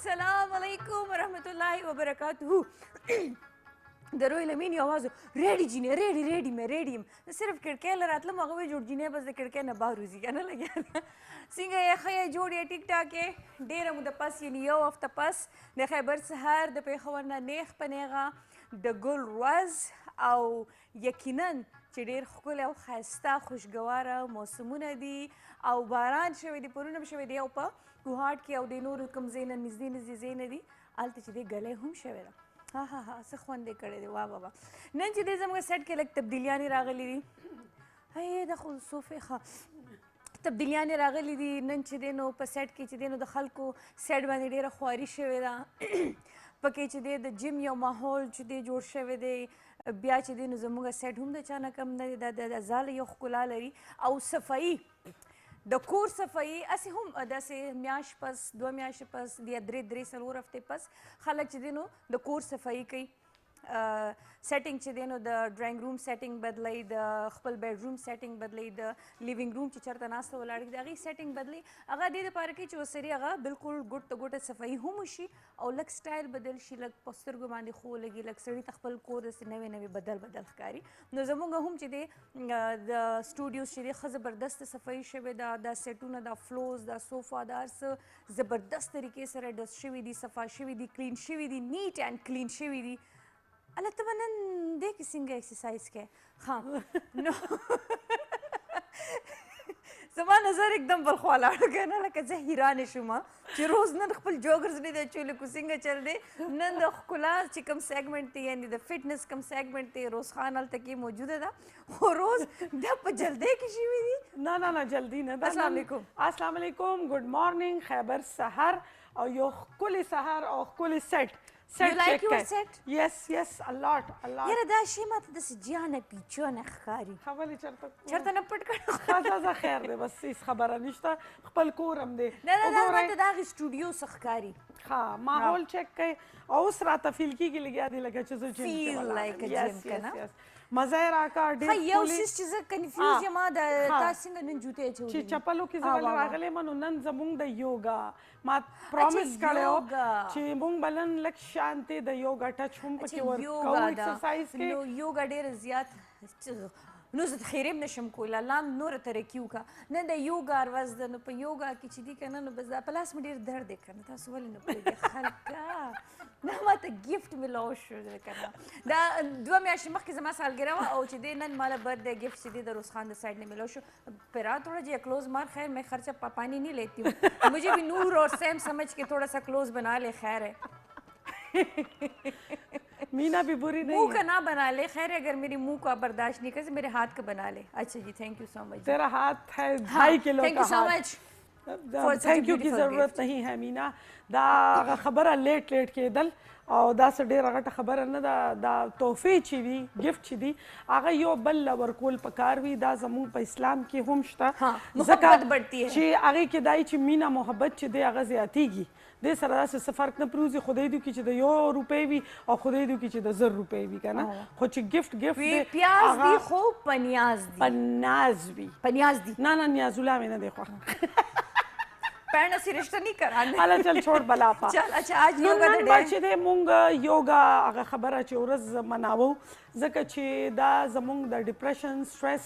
السلام علیکم ورحمۃ اللہ وبرکاتہ د روی لمین یو आवाज ریډي جینې ریډي مې ریډي یم صرف کړکۍ له راتلم هغه وایي جوړ جینۍ بس د کړکۍ نه بهر وځي که نه لګیا څنګه یې ښه یې جوړ یې ټیک ټاک یې ډېره موده پس یعنې یو هفته پس د خیبر سهار د پېښور نه نیغ په نیغه د ګل ورځ او یقینا چې ډېر ښکلی او ښایسته خوشګواره موسمونه دي او باران شوی دی پرونه هم شوی دی او په کوهاټ کې او د نورو کوم ځای نه نږدې نږدې ځای نه دي هلته چې دی ګلی هم شوی ده ها ها ها څه خوند یې کړی دی واه واه واه نن چې دی زموږ سیټ کې لږ تبدیلیانې راغلي دي هی دا خو صوفې ښه تبدیلیانې راغلي دي نن چې دی نو په سیټ کې چې دی نو د خلکو سیټ باندې ډېره خواري شوې ده پکې چې دی د جیم یو ماحول چې دی جوړ شوی دی بیا چې دی نو زموږ سیټ هم د چا نه کم نه دی دا د ځاله یو ښکلا لري او صفایي د کور صفایي هسې هم داسې میاشت پس دوه میاشتې پس یا درې څلور هفتې پس خلک چې دی نو د کور صفایي کوي سیټینګ چې دی نو د ډرایینګ روم سیټینګ بدلوي د خپل بیډ روم سیټینګ بدلوي د لیوینګ روم چې چېرته ناسته ولاړ وي د هغې سیټینګ بدلوي هغه دې دپاره کوي چې ورسري هغه بلکل ګوټ ته ګوټه صفایي هم وشي او لږ سټایل بدل شي لږ په سترګو باندې خو لګي لږ سړي ته خپل کور داسې نوی بدل ښکاري نو زموږ هم چې دی د سټوډیوز چې دی ښه زبردست صفایي شوې ده دا سیټونه دا فلوز دا صوفا دا هر څه زبردست طریقې سره ډسټ شوي دي صفا شوي دي کلین شوي دي نیټ اینډ کلین شوي دي الله ته به نن دی کې څنګه ایکسرسایز کوې ها نو زما نظر एकदम بل خوا لاړ که نه لکه زه حیرانې شوم چې روز نن خپل جوګرز نه دی اچولی خو څنګه چل دی نن د ښکلا چې کوم سیګمنټ دی یعنې د فټنس کوم سیګمنټ دی روز خان هلته کې موجوده ده خو روز دا په جلدی کې شوي دي نه جلدی نه ده السلام علیکم السلام علیکم ګډ مارننګ خیبر سحر او یو ښکلی سحر او ښکلی سیټ You like your set? Yes, a lot. یاره دا شی ماته داسې جانه پیچونه ښکاري خبرې چېرته نه پټ کړی ښه خیر دی بس هېڅ خبره نشته خپل کور هم دی نه دا ماته د هغې سټوډیو څه ښکاري ښه ماحول چک کوي او اوس راته فیل کېږي لګیا دی لکه چې زه Feel like a gym که نه مزه یې راکړه ډېر یو څیز چې زه کنفیوز یم دا تا څنګه نن جوتې اچولي چې چپلو کې زه ولې راغلی یم نو نن زموږ د یوګا ما پرومس کړی و چې موږ به نن لږ شانتې د یوګا ټچ هم پکې ورکوو ایکسرسایز کې نو یوګا ډېره زیات نو زه خیرې هم نشم کولی الله هم نوره ترقي وکړه نن د یوګا ورځ ده نو په یوګا کې چې دي که نه نو بس دا په لاس مې ډېر درد دی که نه تاسو ولې نه پوهېږئ خلکه نه ماته ګفټ میلاو شو که نه دا 2 میاشتې مخکې زما سالګره وه او چې دی نن مالا برتھڈے गिफ्ट چې دی د روز خان د سائڈ نے ملو شو پھر تھوڑا جی کلوز مار خیر میں خرچہ پانی نہیں لیتی ہوں مجھے بھی نور اور سیم سمجھ کے تھوڑا سا کلوز بنا لے خیر ہے मीना भी बुरी नहीं मुंह का ना बना ले खैर अगर मेरी मुंह का बर्दाश्त नहीं कर मेरे हाथ का बना ले अच्छा जी थैंक यू सो मच तेरा हाथ है 2.5 kilo thank you so much thank you की ضرورت नहीं है मीना دا خبره لیټ کېدل او دا څه ډېره غټه خبره نه ده دا تحفې چې وي ګفټ چې دي هغه یو بل له ورکول پکار وي دا زموږ په اسلام کې هم شته محبت بڑھتی ہے چې هغې کې دا چې مینه محبت چې دی هغه زیاتېږي دې سره داسې څه فرق نه پروزي خدای دې وکړي چې د 1 روپۍ وي او خدای دې وکړي چې د 1000 روپۍ وي که نه خو چې ګفټ دی پیاز دی خو پنیاز دی پناز وي پنیاز دی نه نیاز الله مې نه دی خوښ پہننا سی رشتہ نہیں کرانا حالا چل چھوڑ بلا پا چل اچھا آج یوگا نن بچې دی مونږ یوگا هغه خبره چې ورځ مناوو ځکه چې دا زمونږ د ډپریشن سټرس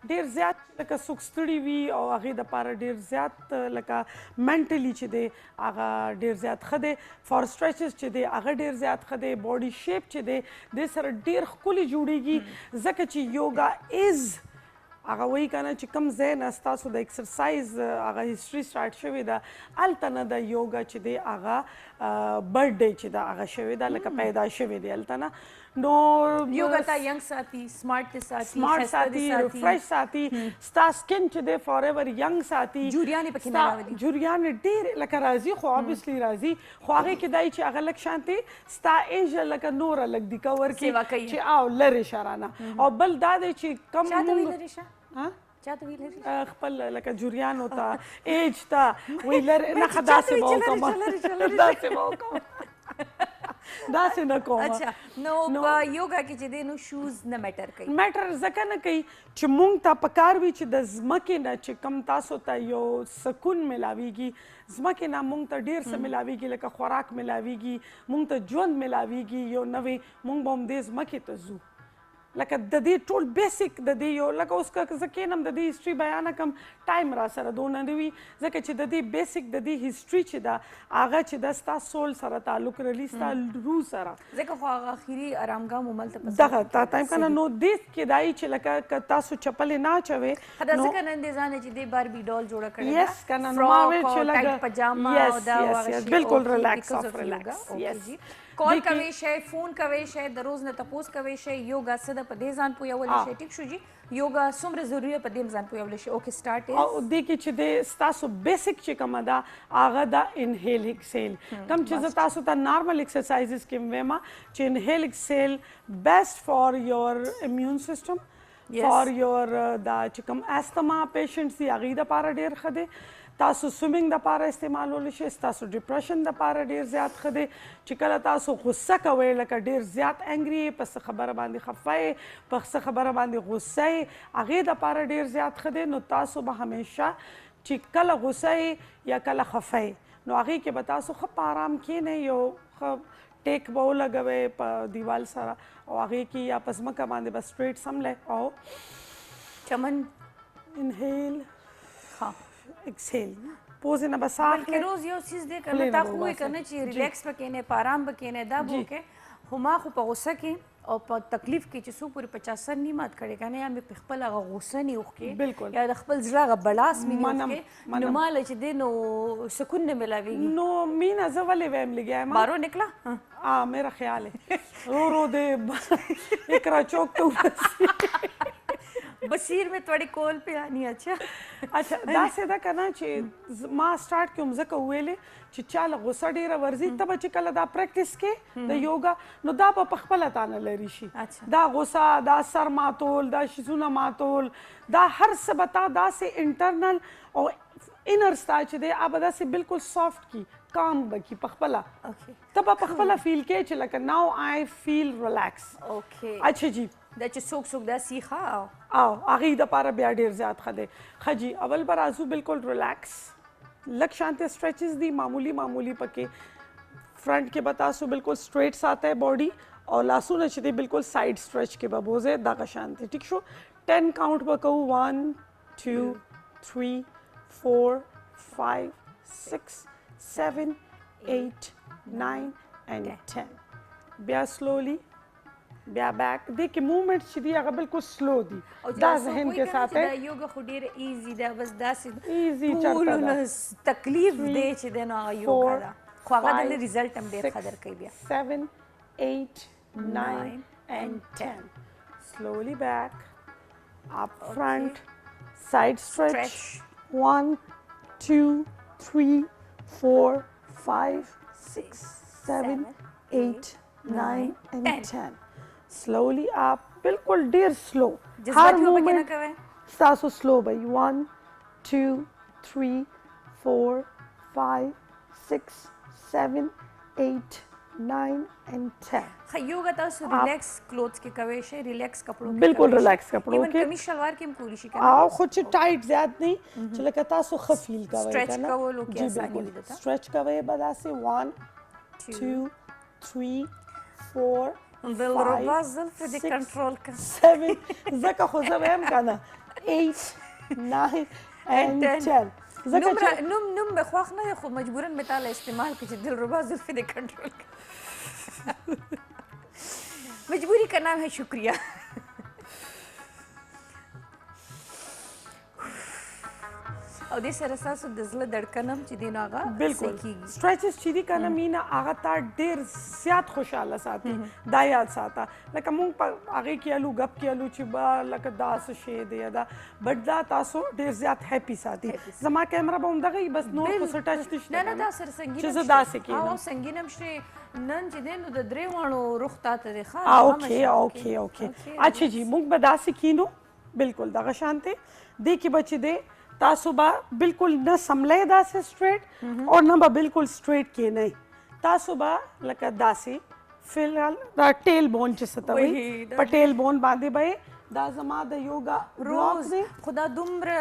ډېر زیات لکه څوک ستړي وي او هغې دپاره ډېر زیات لکه منټلي چې دی هغه ډېر زیات ښه دی فار سټرچز چې دی هغه ډېر زیات ښه دی باډي شیپ چې دی دې سره ډېر ښکلي جوړېږي ځکه چې یوگا از هغه وایي که نه چې کوم ځای نه ستاسو د ایکسرسایز هغه هسټري سټارټ شوې ده هلته نه د یوګا چې دی هغه برډ ډے چې ده هغه شوې ده لکه پیدا شوې دی هلته نه نو یوگا تا ینګ ساتي سمارټ دې ساتي سمارټ ساتي ریفریش ساتي ستا سکن چې دی فار ایور ینګ ساتي جوریانې پکې نه راولي جوریانې ډېر لکه راځي خو obviously راځي خو هغې کې دا چې هغه لږ شانتې ستا ایج لکه نوره لږ د کور کې چې او لرې شه رانه او بل دا دی چې کم چاته وي لرې شه چاته وی لري خپل لکه جوریانو ته ایج ته وی لري نه داسې به وکړم داسې به وکړم داسې نه کوم اچھا نو په یوګا کې چې دی نو شوز نه میټر کوي میټر ځکه نه کوي چې مونږ ته پکار وي چې د ځمکې نه چې کم تاسو ته یو سکون ملاویږي ځمکې نه مونږ ته ډېر څه ملاویږي لکه خوراک ملاویږي مونږ ته ژوند ملاویږي یو نوې مونږ به همدې ځمکې ته ځو لکه د دې ټول بیسیک د دې یو لکه اوس که زه کینم د دې هسټري بیانه کم ټایم را سره دونه نه وي ځکه چې د دې بیسیک د دې هسټري چې ده هغه چې ده ستا سول سره تعلق لري ستا روح سره ځکه خو هغه اخري ارامګاه مو ملته په دغه تا ټایم کنه نو دې کېدای چې لکه که تاسو چپلې نه اچوئ دا ځکه نن دې ځانې چې دې باربي ډول جوړه کړې ده یس کنه نو ما ویل چې لکه پجاما او دا واغه شی بالکل ریلیکس اف ریلیکس یس کال کوي شي فون کوي شي د روز نه تاسو کوي شي یوګا څه د په دې ځان پویول شي ټیک شو جی یوګا څومره ضروری په دې ځان پویول شي اوکے سٹارټ او دې کې چې د تاسو بیسیک چې کومه ده هغه د انهیل ایکسیل کوم چې تاسو ته نارمل ایکسرسایزز کې ویما چې انهیل ایکسیل بیسټ فار یور امیون سیستم فار یور دا چې کوم استما پیشنټس دی هغه د پاره ډیر ښه دی تاسو سویمینګ د پاره استعمالول شي تاسو ډیپریشن د پاره ډیر زیات ښه دی چې کله تاسو غصه کوئ لکه ډیر زیات انګري په څه خبره باندې خفه په څه خبره باندې غصه هغه د پاره ډیر زیات ښه دی نو تاسو به همیشه چې کله غصه یا کله خفه نو هغه کې به تاسو خپ آرام کینې یو ټیک به ولګوئ په دیوال سره او هغه کې یا په ځمکه باندې به سټریټ سملئ او چمن انهیل ها ایکسیل پوز نه بس اخلي بلکې روز یو چیز دی کنه تا خو وي کنه چې ریلیکس پکې نه پارام پکې نه دا بو کې هما خو په غوسه کې او په تکلیف کې چې سو پوری 50 سر نه مات کړي کنه یا مې په خپل هغه غوسه نه وخکې بالکل یا د خپل زړه غ بلاس مې نه وخکې نو مال چې دی نو سکون نه ملاويږي نو مینا زه ولې ویم لګیا ما بارو نکلا میرا خیال ہے رو دے اقرا چوک تو بصیر میں تھوڑی کول پہ آنی اچھا داسې ده کنه چې ما سٹارټ کوم ځکه ویلې چې چاله غوسه ډیره ورځي ته به چې کله دا پریکټس کې د یوګا نو دا په خپله تانه لري شي دا غوسه دا سر ماتول دا شیزونه ماتول دا هر څه به تا داسې انټرنل او انر ستا چې دی هغه به داسې بالکل سافټ کی کام به کی په خپله ته به په خپله فیل کې چې لکه ناو آی فیل ریلیکس اچھا جی دا چې څوک دا سیخه او هغې دپاره بیا ډېر زیات ښه دی ښه جي اول به راځو بالکل ریلیکس لږ شانته سټریچز دي معمولی پکې فرنٹ کې به تاسو بالکل سټریټ ساتئ باډي او لاسونه چې دی بالکل سایډ سټریچ کې به بوځئ دغه شانته ټیک شو 10 کاؤنٹ به کوو 1 2 3 4 5 6 7 8 9 and 10 بیا سلولی بیا بیک دې کې موومنټ چې دی هغه بالکل سلو دي دا ذهن کې ساتئ دا یوګا خو ډېر ایزي ده بس داسې ایزي چرته ده تکلیف دی چې دی نو هغه یوګا ده خو هغه د ریزلټ هم ډېر ښه درکوي بیا 7 8 9 and 10 slowly back up front side stretch 1 2 3 4 5 6 7 8 9 and 10 slowly up بالکل ډیر سلو هر مومنٹ تاسو سلو بھائی 1 2 3 4 5 6 7 8 9 and 10 یوګا تاسو ریلیکس کلوتس کې کوي شي ریلیکس کپړو کې بالکل ریلیکس کپړو کې کمیز شلوار کې هم کولی شي کنه او خو چې ټایټ زیات نه چې لکه تاسو خفیل کوي سټریچ کول او کې اساني وي دته سټریچ کوي بداسه 1 2 3 4 دلربا زلف دې کنټرول کړه 7 زکه خو زه ویم کنه 8 9 and 10 زکه نوم به خوښ نه خو مجبورن به تعالی استعمال کړي چې دلربا زلف دې کنټرول کړه مجبوری کا نام ہے شکریہ او دې سره تاسو د زړه دړکنم چې دی نو هغه بالکل سټریچز چې دي کنه مینا هغه تا ډېر زیات خوشاله ساتي دا یاد ساته لکه مونږ په هغې کې الو غپ کې الو چې به لکه داسې شی دی دا بټ دا تاسو ډېر زیات هیپي ساتي زما کیمرا به همدغه وي بس نور خو څه ټچ نشته نه دا سره سنګین چې زه داسې کینم او سنګینم شي نن چې دی نو د درې واړو رخ تاته دی ښه اوکې اچھا جی مونږ به داسې کینو بالکل دغه شانته دې کې به چې دی تاسو به بالکل نه سملئ داسې سټریټ او نه به بالکل سټریټ کې نه تاسو به لکه داسې फिलहाल دا टेल बोन چې څه ته وایي، وایي دا په ټیل بون باندې به دا زما د یوګا بلاک روز دی. خدا دومره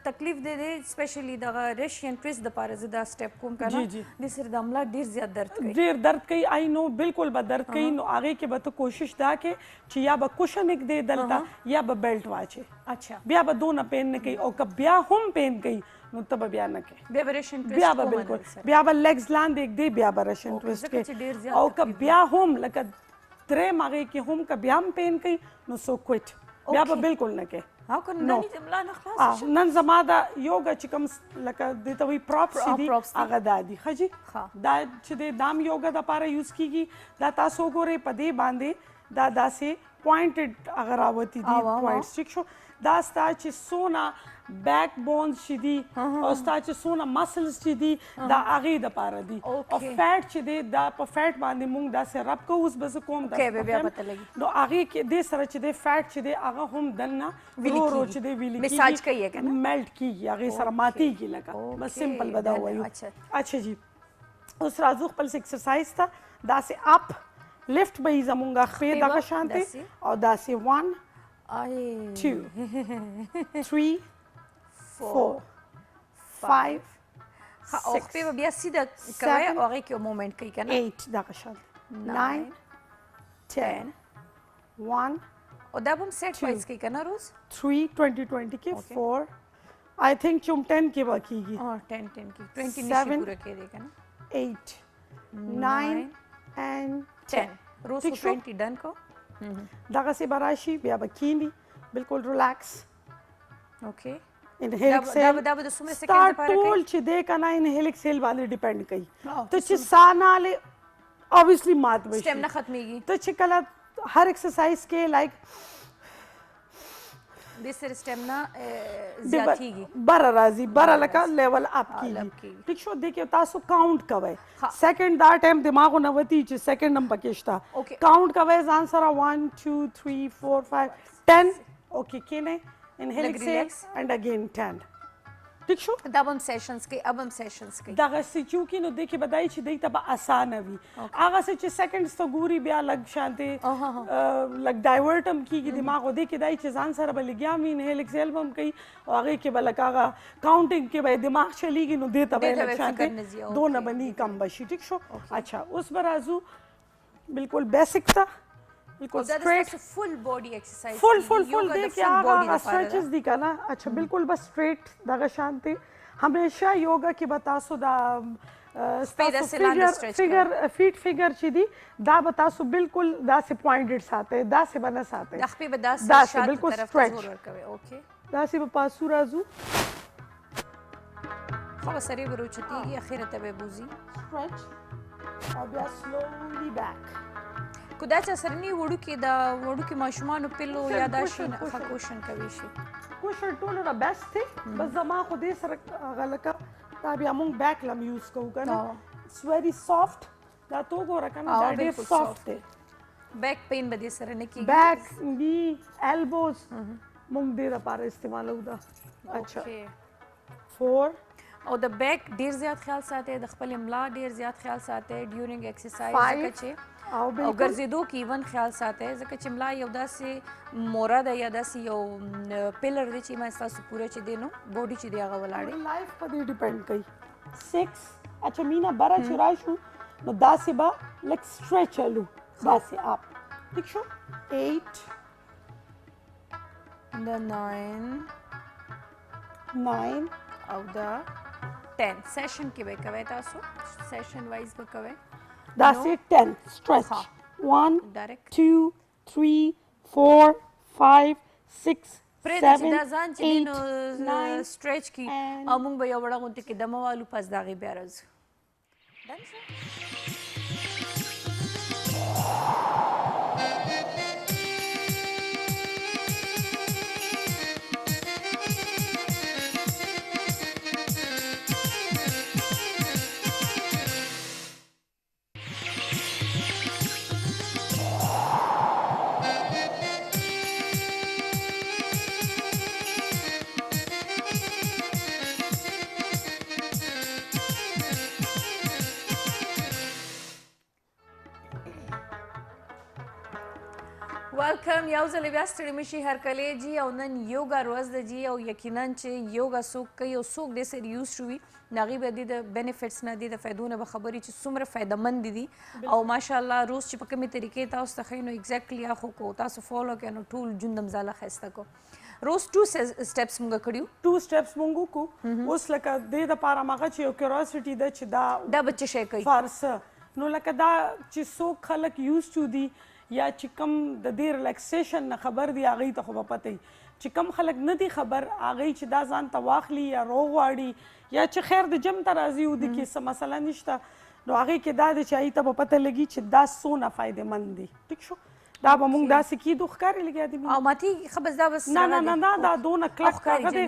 تکلیف دی سپیشلی دغه ریشین ټویسټ دپاره زه دا سټیپ کوم که جی، نه جی. د سره د ملا ډېر زیات درد کوي. ډیر درد کوي آی نو بالکل به درد کوي نو هغې کې به ته کوشش دا کې چې یا به کوشن ایږدې دلته یا به بیلټ واچې اچھا بیا به دونه پین نه کوي او که بیا هم پین کوي نو ته به بیا نه کوي بیا به ریشین بیا ټویسټ به کومه بالکل نه سره. بیا به لیگز لاندې ایږدې بیا به رشن اوکې، ټویسټ ځکه چې ډېر کوي زیات او که تکلیف بیا هم لکه درېیم هغې کې هم که بیا هم پین کوي نو سو کویټ بیا به اوکې. بالکل نه کوي. او که نو. نه د ملا نه خلاص شي. نن زما دا یوګا چې کوم لکه دې ته وایي پراپس چې دي props دي. هغه دا دي ښه جي ښه. دا چې دی دام یوګا دپاره یوز کیږي دا تاسو وګورئ په دې باندې دا داسې پوینټډ هغه راوتي دي او. پوینټس ټیک شو دا ستا چې څونه بیک بونز چې دي او ستا چې څونه مسلز چې دي دا هغې دپاره دي او اوکې. فیټ چې دی دا په فیټ باندې موږ داسې رب کوو اوس به زه کوم اوکې، داسې بیا په پته لګي. نو هغې کې دې سره چې دی فیټ چې دی هغه هم دننه ویلي ورو ورو کیږي. چې دی ویلي مساج کیږي، کوي که نه؟ میلټ کیږي هغې سره ماتېږي لکه بس سمپل به دا ډن، وایو. اچھا. اچھا جی اوس راځو خپل ایکسرسایز ته داسې اپ لیفت به یې زمونږ خپې خپې دغه به شانتې داسې. او داسې 1 آی 2 3 4 5 او خپې به بیا سیده کوئ 7 او هغې کې مومنټ کوي که نه 8 دغه شانتې 9 10 1 او دا به هم سیټ وایز کوي که نه روز 3 20 کې 4 آئی تھنک چې هم 10 کې به کېږي 10 کې 20 نشي 7 پوره کېدی که نه 8 9 and 10 روز ٹھیک خو شو 20 ډن کو دغسې به راشي بیا به کینی بالکل ریلیکس اوکې انهیل دا ایکسیل به د څومره ستا سیکنډ لپاره کوي ټول چې دی که نه انهیل ایکسیل باندې ډیپینډ کوي او، ته چې ساه نه حالې obviously مات به شي سټیم نه ختمیږي ته چې کله هر ایکسرسایز کې لایک د سره سټیم نه زیاتیږي بره راځي بره لکه لیول اپ up کیږي کیږي. ټیک شو دې کې تاسو کاونټ کوئ ها. سیکنډ دا ټایم دماغو نه وتی چې سیکنډ هم پکې شته Okay. کاونټ کوئ ځان سره 1 2 3 4 5 10 اوکې کینه انهیل لږ ایکسیل relax. اینڈ اگین 10 ټیک شو دا به هم سیشنز کوي اب هم سیشنز کوي دغه سچوکي نو د کې بدای چې دای ته به اسانه وي هغه چې سیکنډز ته ګوري بیا لګ شانته لګ ډایورټ هم کیږي دماغ ودی کې دای چې ځان سره به لګیا مين هیل ایکسل هم کوي او هغه کې به لکاغه کاونټینګ کې به دماغ چلیږي نو دې ته به دې ته لګ به فکر نه ځي، شانته دونه اوکې، بني کم بشي ټیک شو اچھا اوس برازو بالکل بیسک تا بالکل دا د سټریټ تاسو فل باډي ایکسرسایز فل دی کې هغه سټریچز دي کنه اچھا بالکل بس سټریټ دغه شانته همیشه یوګا کې به تاسو دا داسې لاندې stretch فیګر چې دي دا به تاسو بالکل داسې پوینټډ ساتئ داسې به نه ساتئ د خپې به داسې داسې شاته بالکل طرف ته stretch. زور ورکوي اوکې داسې به پاسو راځو خو به سرې به راوچتېږي اخره ته به بوځي stretch او بیا slowly back کو دا چا سره نه وړوکې د وړوکې ماشومانو پیلو یا دا شي نه cushion. کوشن کوي شي کوشن ټولو نه بیسټ دی بس زما خو دې سره هغه لکه دا بیا موږ بیک لم یوز کوو کنه اټس ویری سافت دا تو ګوره کنه دا ډېر بالکل سافت دی بیک پین به دې سره نه کېږي بیک نی ایلبوز موږ دې لپاره استعمالو دا اچھا اوکې. 4 او د بیک ډیر زیات خیال ساتي د خپل املا ډیر زیات خیال ساتي ډیورینګ ایکسرسایز Five. ځکه چې او او بالکل ګرځېدو کې ایون خیال ساتي ځکه چې املا یو داسې موره ده یا داسې یو پلر دی چې ما ستاسو پوره چې دی نو باډي چې دی هغه ولاړې لایف په دې ډیپند کوي 6 اچھا مینا بره چې راشو نو داسې به لک سټریچلو داسې اپ ٹھیک شو 8 د 9 9 او د 10 سیشن کې به کوي تاسو سیشن وایز به کوي داسې 10 stretch ها. 1 ډایرکټ 2 3 4 5 6 پرې د چې دا 7 ځان چې دی نو 8 9 سټریچ کی and- او موږ به یو وړه غونټه کې دمه والو پس د هغې بیا راځو ډن شو ویلکم یو ځل بیا ستړي مشي هرکلی جي او نن یوګا ورځ ده جي او یقینا چې یوګا څوک کوي او څوک ډېر سر یوز شوي د هغې به دې د بینیفټس نه دي د فایدو نه به خبرې چې څومره فایدهمند دي او ماشاءالله روز چې په کومې طریقې تاسو ته ښیي نو ایګزیکټلي هغه خو تاسو فالو کړئ نو ټول ژوند مزاله ښایسته کو روز 2 سټیپس موږ کړي 2 سټیپس موږ وکړو اوس لکه دې دپاره مغه چې یو کیوریوسټي ده چې دا به څه شی کوي فارسه نو لکه دا چې څوک خلک یوز ټو دي یا چې کم د دې ریلیکسیشن نه خبر دي هغوی ته خو به پته وي چې کم خلک نه دي خبر هغوی چې دا ځان ته واخلي یا روغ غواړي یا چې خیر د جم ته راځي او د کې څه مسله نشته نو هغې کې دا دی چې هغوی ته به پته لګي چې دا څونه فایدهمند دي ټیک شو دا به موږ داسې کیدو ښکارې لګیا دي او ماتېږي ښه بس دا بس نه دا دونه کلک هغه دی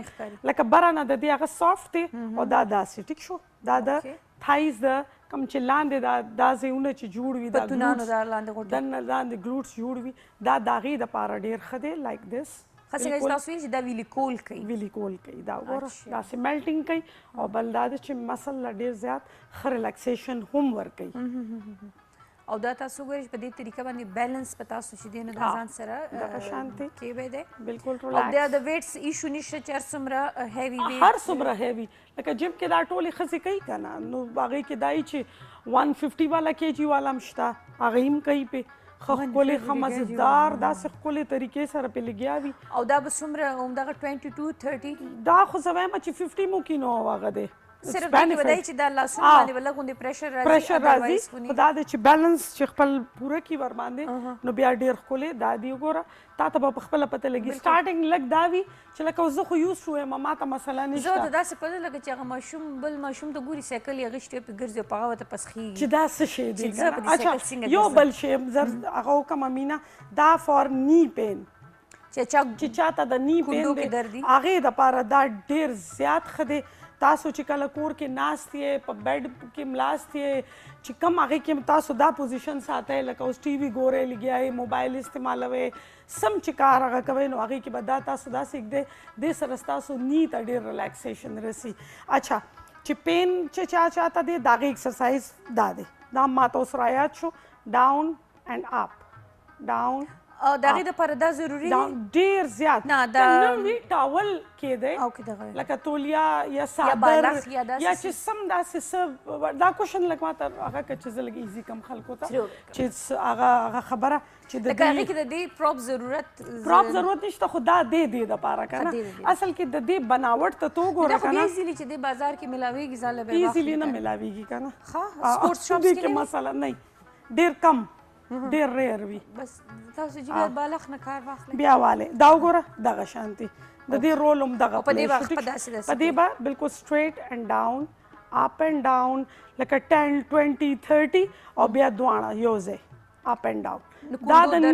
لکه بره نه د دې هغه سافټ دی او دا داسې ټیک شو دا د تھایز د کوم چې لاندې دا ځایونه چې جوړ وي پتونانو دا لاندې غوټې دننه لاندې ګلوټس جوړ وي دا د هغې دپاره ډېر ښه دی لایک دس ښه څنګه چې تاسو وایي چې دا ویلي کول کوي ویلي کول کوي دا وګوره داسې میلټینګ کوي او بل دا دی چې مسل له ډېر زیات ښه ریلیکسیشن هم ورکوي او دا تاسو ګورئ په دې طریقه باندې بیلنس په تاسو چې دی نو دا ځان سره دغه شانتې کیبی دی بالکل او بیا د ویټس ایشو نشته چې هر څومره هیوي ویټ هر څومره هیوي لکه جیم کې دا ټولې ښځې کوي که نه نو هغې کې دا چې 150 والا کیجي والا هم شته هغې هم کوي پې ښه ښکلې ښه مزېدار داسې ښکلې طریقې سره پې لګیا وي او دا به څومره همدغه 22 30 دا خو زه وایم چې 50 مو کې نو هغه دی صرف دا کې بدای چې دا لاسونه باندې به لږ غوندې پریشر راځي خو دا دی چې بیلنس چې خپل پوره کړي ورباندې نو بیا ډېر ښکلې دا دی وګوره تا ته به په خپله پته لګي سټارټنګ لږ دا وي چې لکه زه خو یوز شو یم ما ته مسله زه نشته ته داسې پته لګه چې هغه ماشوم بل ماشوم ته ګوري سایکل یې غشتې پې ګرځي او په هغه ورته پسخېږي چې دا څه شی دی چې زه په دې سایکل څنګه یو بل شی زر هغه وکړمه مینا دا فار نی پین چې چاته د نی پین دی هغې دپاره دا ډېر زیات ښه دی تاسو چې کله کور کې ناست یې په بیډ کې ملاست یې چې کم هغې کې تاسو دا پوزیشن ساتئ لکه اوس ټي وي ګورئ لګیا یې موبایل استعمالوئ سم چې کار هغه کوئ نو هغې کې به دا تاسو داسې ږدئ دې سره ستاسو نی ته ډېر ریلیکسیشن رسي اچھا چې پین چې چاته دی د هغې ایکسرسایز دا دی دا ماته اوس رایاد شو ډاون اینډ اپ ډاون او د هغې دپاره دا ضروري دی ډېر زیات نه دا نوی ټاول کېدی لکه تولیا یا صابر یا چې سم داسې څه دا کوشن لږ ماته هغه که چې زه لږ ایزي کم خلکو ته چې هغه خبره چې لکه هغې کې د دې پراپ ضرورت نشته خو دا دې دپاره که نه اصل کې د دې بناوټ ته تو وګوره که نه ایزیلي چې دې بازار کې ملاویږي ځان له ایزیلي نه ملاویږي که نه سپورټس شاپس کې مسله نه ډېر کم ډېر ریئر وي بس تاسو چې باید بالغ نه کار واخلئ بیا والې دا وګوره دغه شانتي د دې رول هم دغه په دې به بالکل سټریټ اینډ ډاون اپ اینډ ډاون لکه 10 20 30 او بیا دواړه یو ځای اپ اینډ ډاون دا د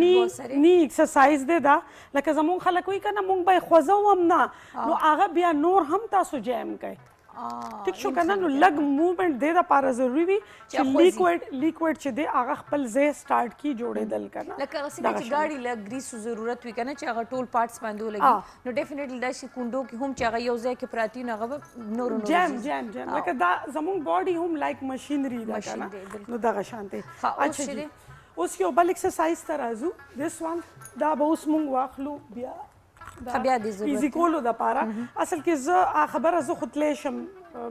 نی ایکسرسایز دی دا لکه زمونږ خلک وایي که نه مونږ به یې خوځو هم نه نو هغه بیا نور هم تاسو جیم کوئ ټیک شو که نه نو لږ موومنټ دې دپاره ضروري وي چې لیکوډ چې دی هغه خپل ځای سټارټ کي جوړېدل که نه لکه څنګه چې ګاډي لږ ګریسو ضرورت وي که نه چې هغه ټول پارټس باندې ولګي نو ډیفینیټلی داسې کونډو کې هم چې هغه یو ځای کې پراته وي نو هغه به نورو جیم لکه دا زموږ باډي هم لایک مشینري ده که نه نو دغه شانتې اچھا جی اوس یو بل ایکسرسایز ته راځو دس وان دا به اوس مونږ واخلو بیا ایزي کولو دپاره اصل کې زه خبره زه خو تلی شم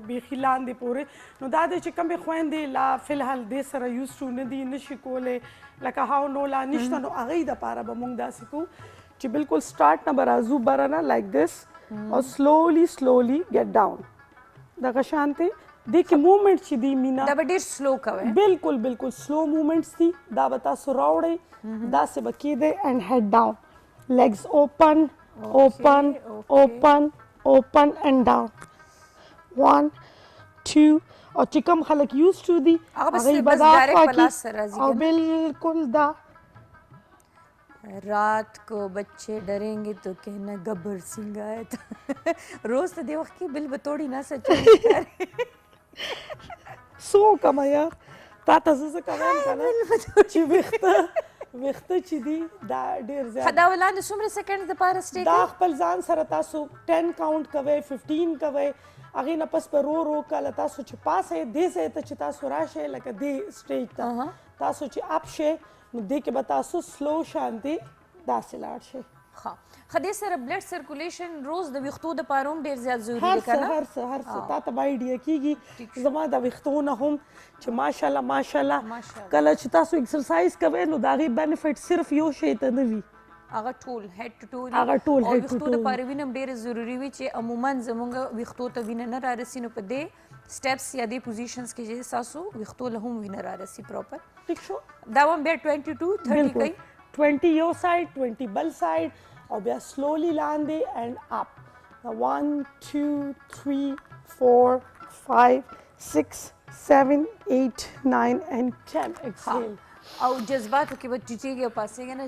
بیخي لاندې پورې نو دا دی چې کومې خویندې لا فی الحال دې سره یوز ټو نه دي نشي کولی لکه هاو نو لا نشته نو هغې دپاره به مونږ داسې کوو چې بالکل سټارټ نه به راځو بره نه لایک دس او سلولی ګیټ ډاون دغه شانتې دې کې موومنټ چې دی مینا دا به ډېر سلو کوئ بالکل سلو موومنټس دي دا به تاسو راوړئ داسې به کېدی اینډ هیډ ډاون لیګز اوپن open and down 1 2 او چې کوم خلک یوز ټو دي هغه بس ډایرکټ په لاس سره راځي او بالکل دا رات کو بچے ڈریں گے تو کہنا گبر سنگھ آیا تھا روز ته دې وخت کې بل به توړي نه سچو سو کما یار تا ته زه څه کوم که نه چې ویښته چې دي دا ډېر زیات دا ولاندې څومره سیکنډ دپاره سټې دا خپل ځان سره تاسو 10 کاونټ کوئ 15 کوئ هغې نه پس به رو کله تاسو چې پاسئ دې ځای ته چې تاسو راشئ لکه دې سټیج ته تاسو چې اپ شئ نو دې کې به تاسو سلو شانتې داسې لاړ شئ. ښه خدای سره بلډ سرکولیشن روز د ویښتو دپاره هم ډېر زیات ضروري هر دی که نه څه تا ته به ایډیا کېږي زما د ویښتو نه هم چې ماشاءالله کله چې تاسو ایکسرسایز کوئ نو د هغې بینیفټ صرف یو شی ته نه وي هغه ټول هیډ ټو ټو هغه ټول او head to ویښتو toe. دپاره وینه هم ډېره ضروري وي چې عموما زموږ ویښتو ته وینه نه رارسي نو په دې سټیپس یا دې پوزیشنز کې چې ستاسو ویښتو له هم وینه رارسي پراپر ټیک شو دا هم بیا 22 30 کوي 20 یو سایډ 20 بل سایډ او بیا سلولی لاندې اینڈ اپ 1 2 3 4 5 6 7 8 9 and 10 exhale او جذباتو کې به ټیټېږي او پاسېږي نه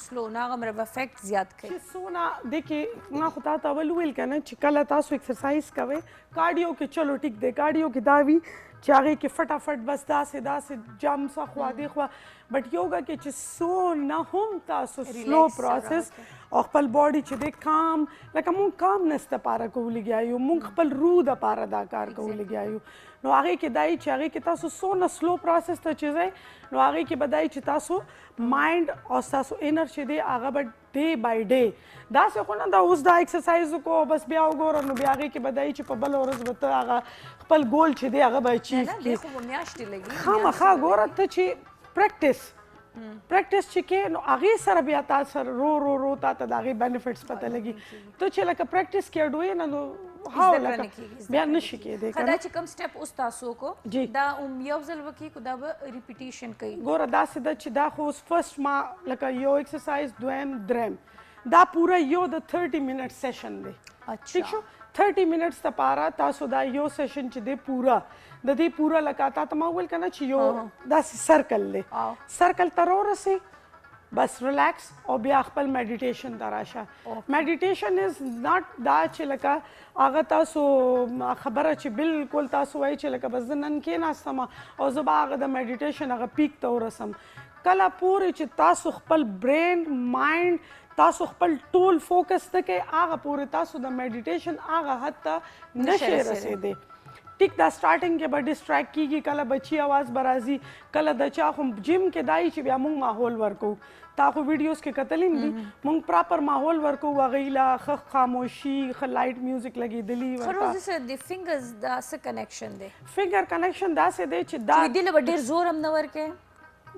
سلو نه هغه مرب افیکټ زیات کوي چې څونه دی کې ما خو تا ته اول وویل که نه چې کله تاسو ایکسرسایز کوئ کارډیو کې چلو ټیک دی کارډیو کې دا وي چې هغې کې فټافټ بس داسې جمپ خوا دې خوا بټ یوګا کې چې څونه هم تاسو سلو پروسس او خپل باډي چې دی کام لکه مونږ کامنس دپاره کوو لګیا یو مونږ خپل روح دپاره دا کار کوو لګیا یو نو هغې کې دا یي چې هغې کې تاسو څونه سلو پروسس ته چې ځئ نو هغې کې به دا یي چې تاسو مایند او ستاسو انر چې دی هغه به ډے بای ډے داسې خو نه ده اوس دا ایکسرسایز وکړو بس بیا وګوره نو بیا هغې کې به دا یي چې په بله ورځ به ته هغه خپل ګول چې دی هغه به اچیو کړي خو به میاشتې لګي خامخا ګوره ته چې پریکټس چې کې نو هغې سره بیا تا سره رو تا ته د هغې بینیفټس پته لګي ته چې لکه پریکټس کې ډوې نه نو هاو لکه بیا نشي کېدی دا چې کوم سټیپ اوس تاسو وکړو دا یو ځل وکړي کو دا به ریپیټیشن کوي ګوره داسې ده چې دا خو اوس فرسټ ما لکه یو ایکسرسایز دویم دریم دا پوره یو د 30 منټ سیشن دی ٹھیک شو 30 منټس دپاره تاسو دا یو سیشن چې دی پوره د دې پوره لکه تا ته ما وویل که نه چې یو داسې سرکل دی سرکل ته راورسې بس ریلیکس او بیا خپل میډیټیشن ته راشه میډیټیشن از ناٹ دا چې لکه هغه تاسو خبره چې بالکل تاسو وایي چې لکه بس زه نن کېناستم او زه به هغه د میډیټیشن هغه پیک ته ورسم کله پورې چې تاسو خپل برین مایند تاسو خپل ټول فوکس ته کوئ هغه پورې تاسو د میډیټیشن هغه حد ته نشئ رسېدی ټیک دا سټارټینګ کې به ډسټریکټ کېږي کله بچي آواز به راځي کله د چا خو جیم کې دا یي چې بیا موږ ماحول ورکوو تا خو ویډیوز کې کتلی هم دي موږ پراپر ماحول ورکوو هغوی له ښه خاموشي ښه لایټ میوزیک لګېدلي خروزي سره د فنګرز دا څه کنیکشن دی فنګر کنیکشن داسې دی چې دا دې له به ډېر زور هم نه ورکوې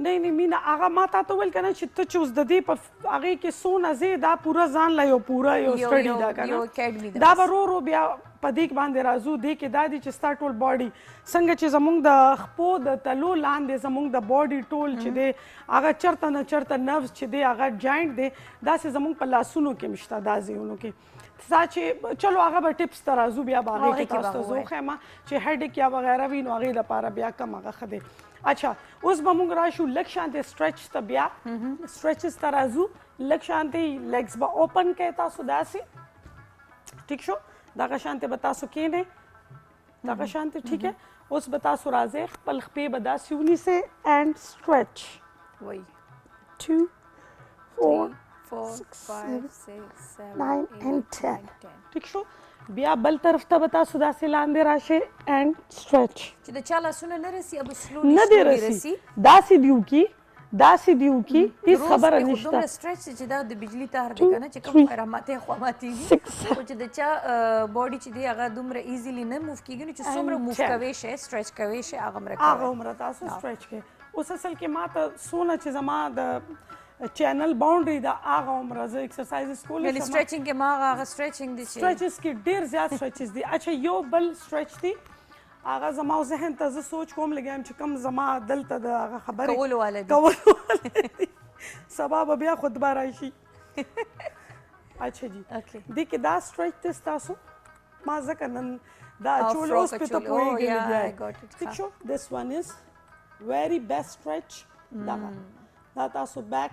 نه مینه هغه ما تا ته وویل که نه چې ته چې اوس د دې په هغې کې څونه ځې دا پوره ځان له یو سټډي ده که نه دا به رو بیا په دې باندې راځو دې کې دا دي چې ستا ټول باډي څنګه چې زموږ د خپو د تلو لاندې زموږ د باډي ټول چې دی هغه چرته نه چرته نفس چې دی هغه جاینټ دی داسې زموږ په لاسونو کې هم شته دا ځایونو کې ستا چې چلو هغه به ټپس ته راځو بیا به هغې کې تاسو ته زه وښیم چې هیډیک یا وغیره وي نو هغې دپاره بیا کم هغه ښه دی اچھا اوس به موږ راشو لږ شانتې سټرچ ته بیا سټرچز ته راځو لږ شانتې لیګز به اوپن کوئ تاسو داسې ټیک شو دغه شانتې به تاسو کښېنئ دغه شانتې ټیک ہے اوس به تاسو راځئ خپل خپې به داسې ونیسئ اینډ سټرچ 2 4 6 7 9 and 10 ټیک شو بیا بل طرف ته به تاسو داسې لاندې راشئ اینډ سټرچ چې د چا لاسونه نه رسي अब slowly نه دی رسي داسې دی وکړي هېڅ خبره نشته دومره سټرچ چې دا د بجلي تار دی که نه چې کوم راماتې خواماتېږي خو چې د چا باډي چې دی هغه دومره ایزیلی نه موف کېږي نو چې څومره موف کوی شئ سټرچ کوی شئ هغه هغه تاسو سټرچ کړئ اوس اصل کې ما ته څونه چې زما د چینل باونډري دا هغه عمره زه ایکسرسایزز کولی شم سټرچینګ کې ما هغه سټرچینګ دي سټرچز کې ډېر زیات سټرچز دي اچھا یو بل سټرچ دی هغه زما ذهن ته زه سوچ کوم لګیم چې کوم زما دلته د هغه خبرې کولو والا دي سبا به بیا خود به راشي اچھا جی دې کې دا سټرچ دی ستاسو ما ځکه نن دا اچول اوس پې ته پوهېږي ټیک شو دس ون از ویری بیسټ سټرچ دا تاسو بیک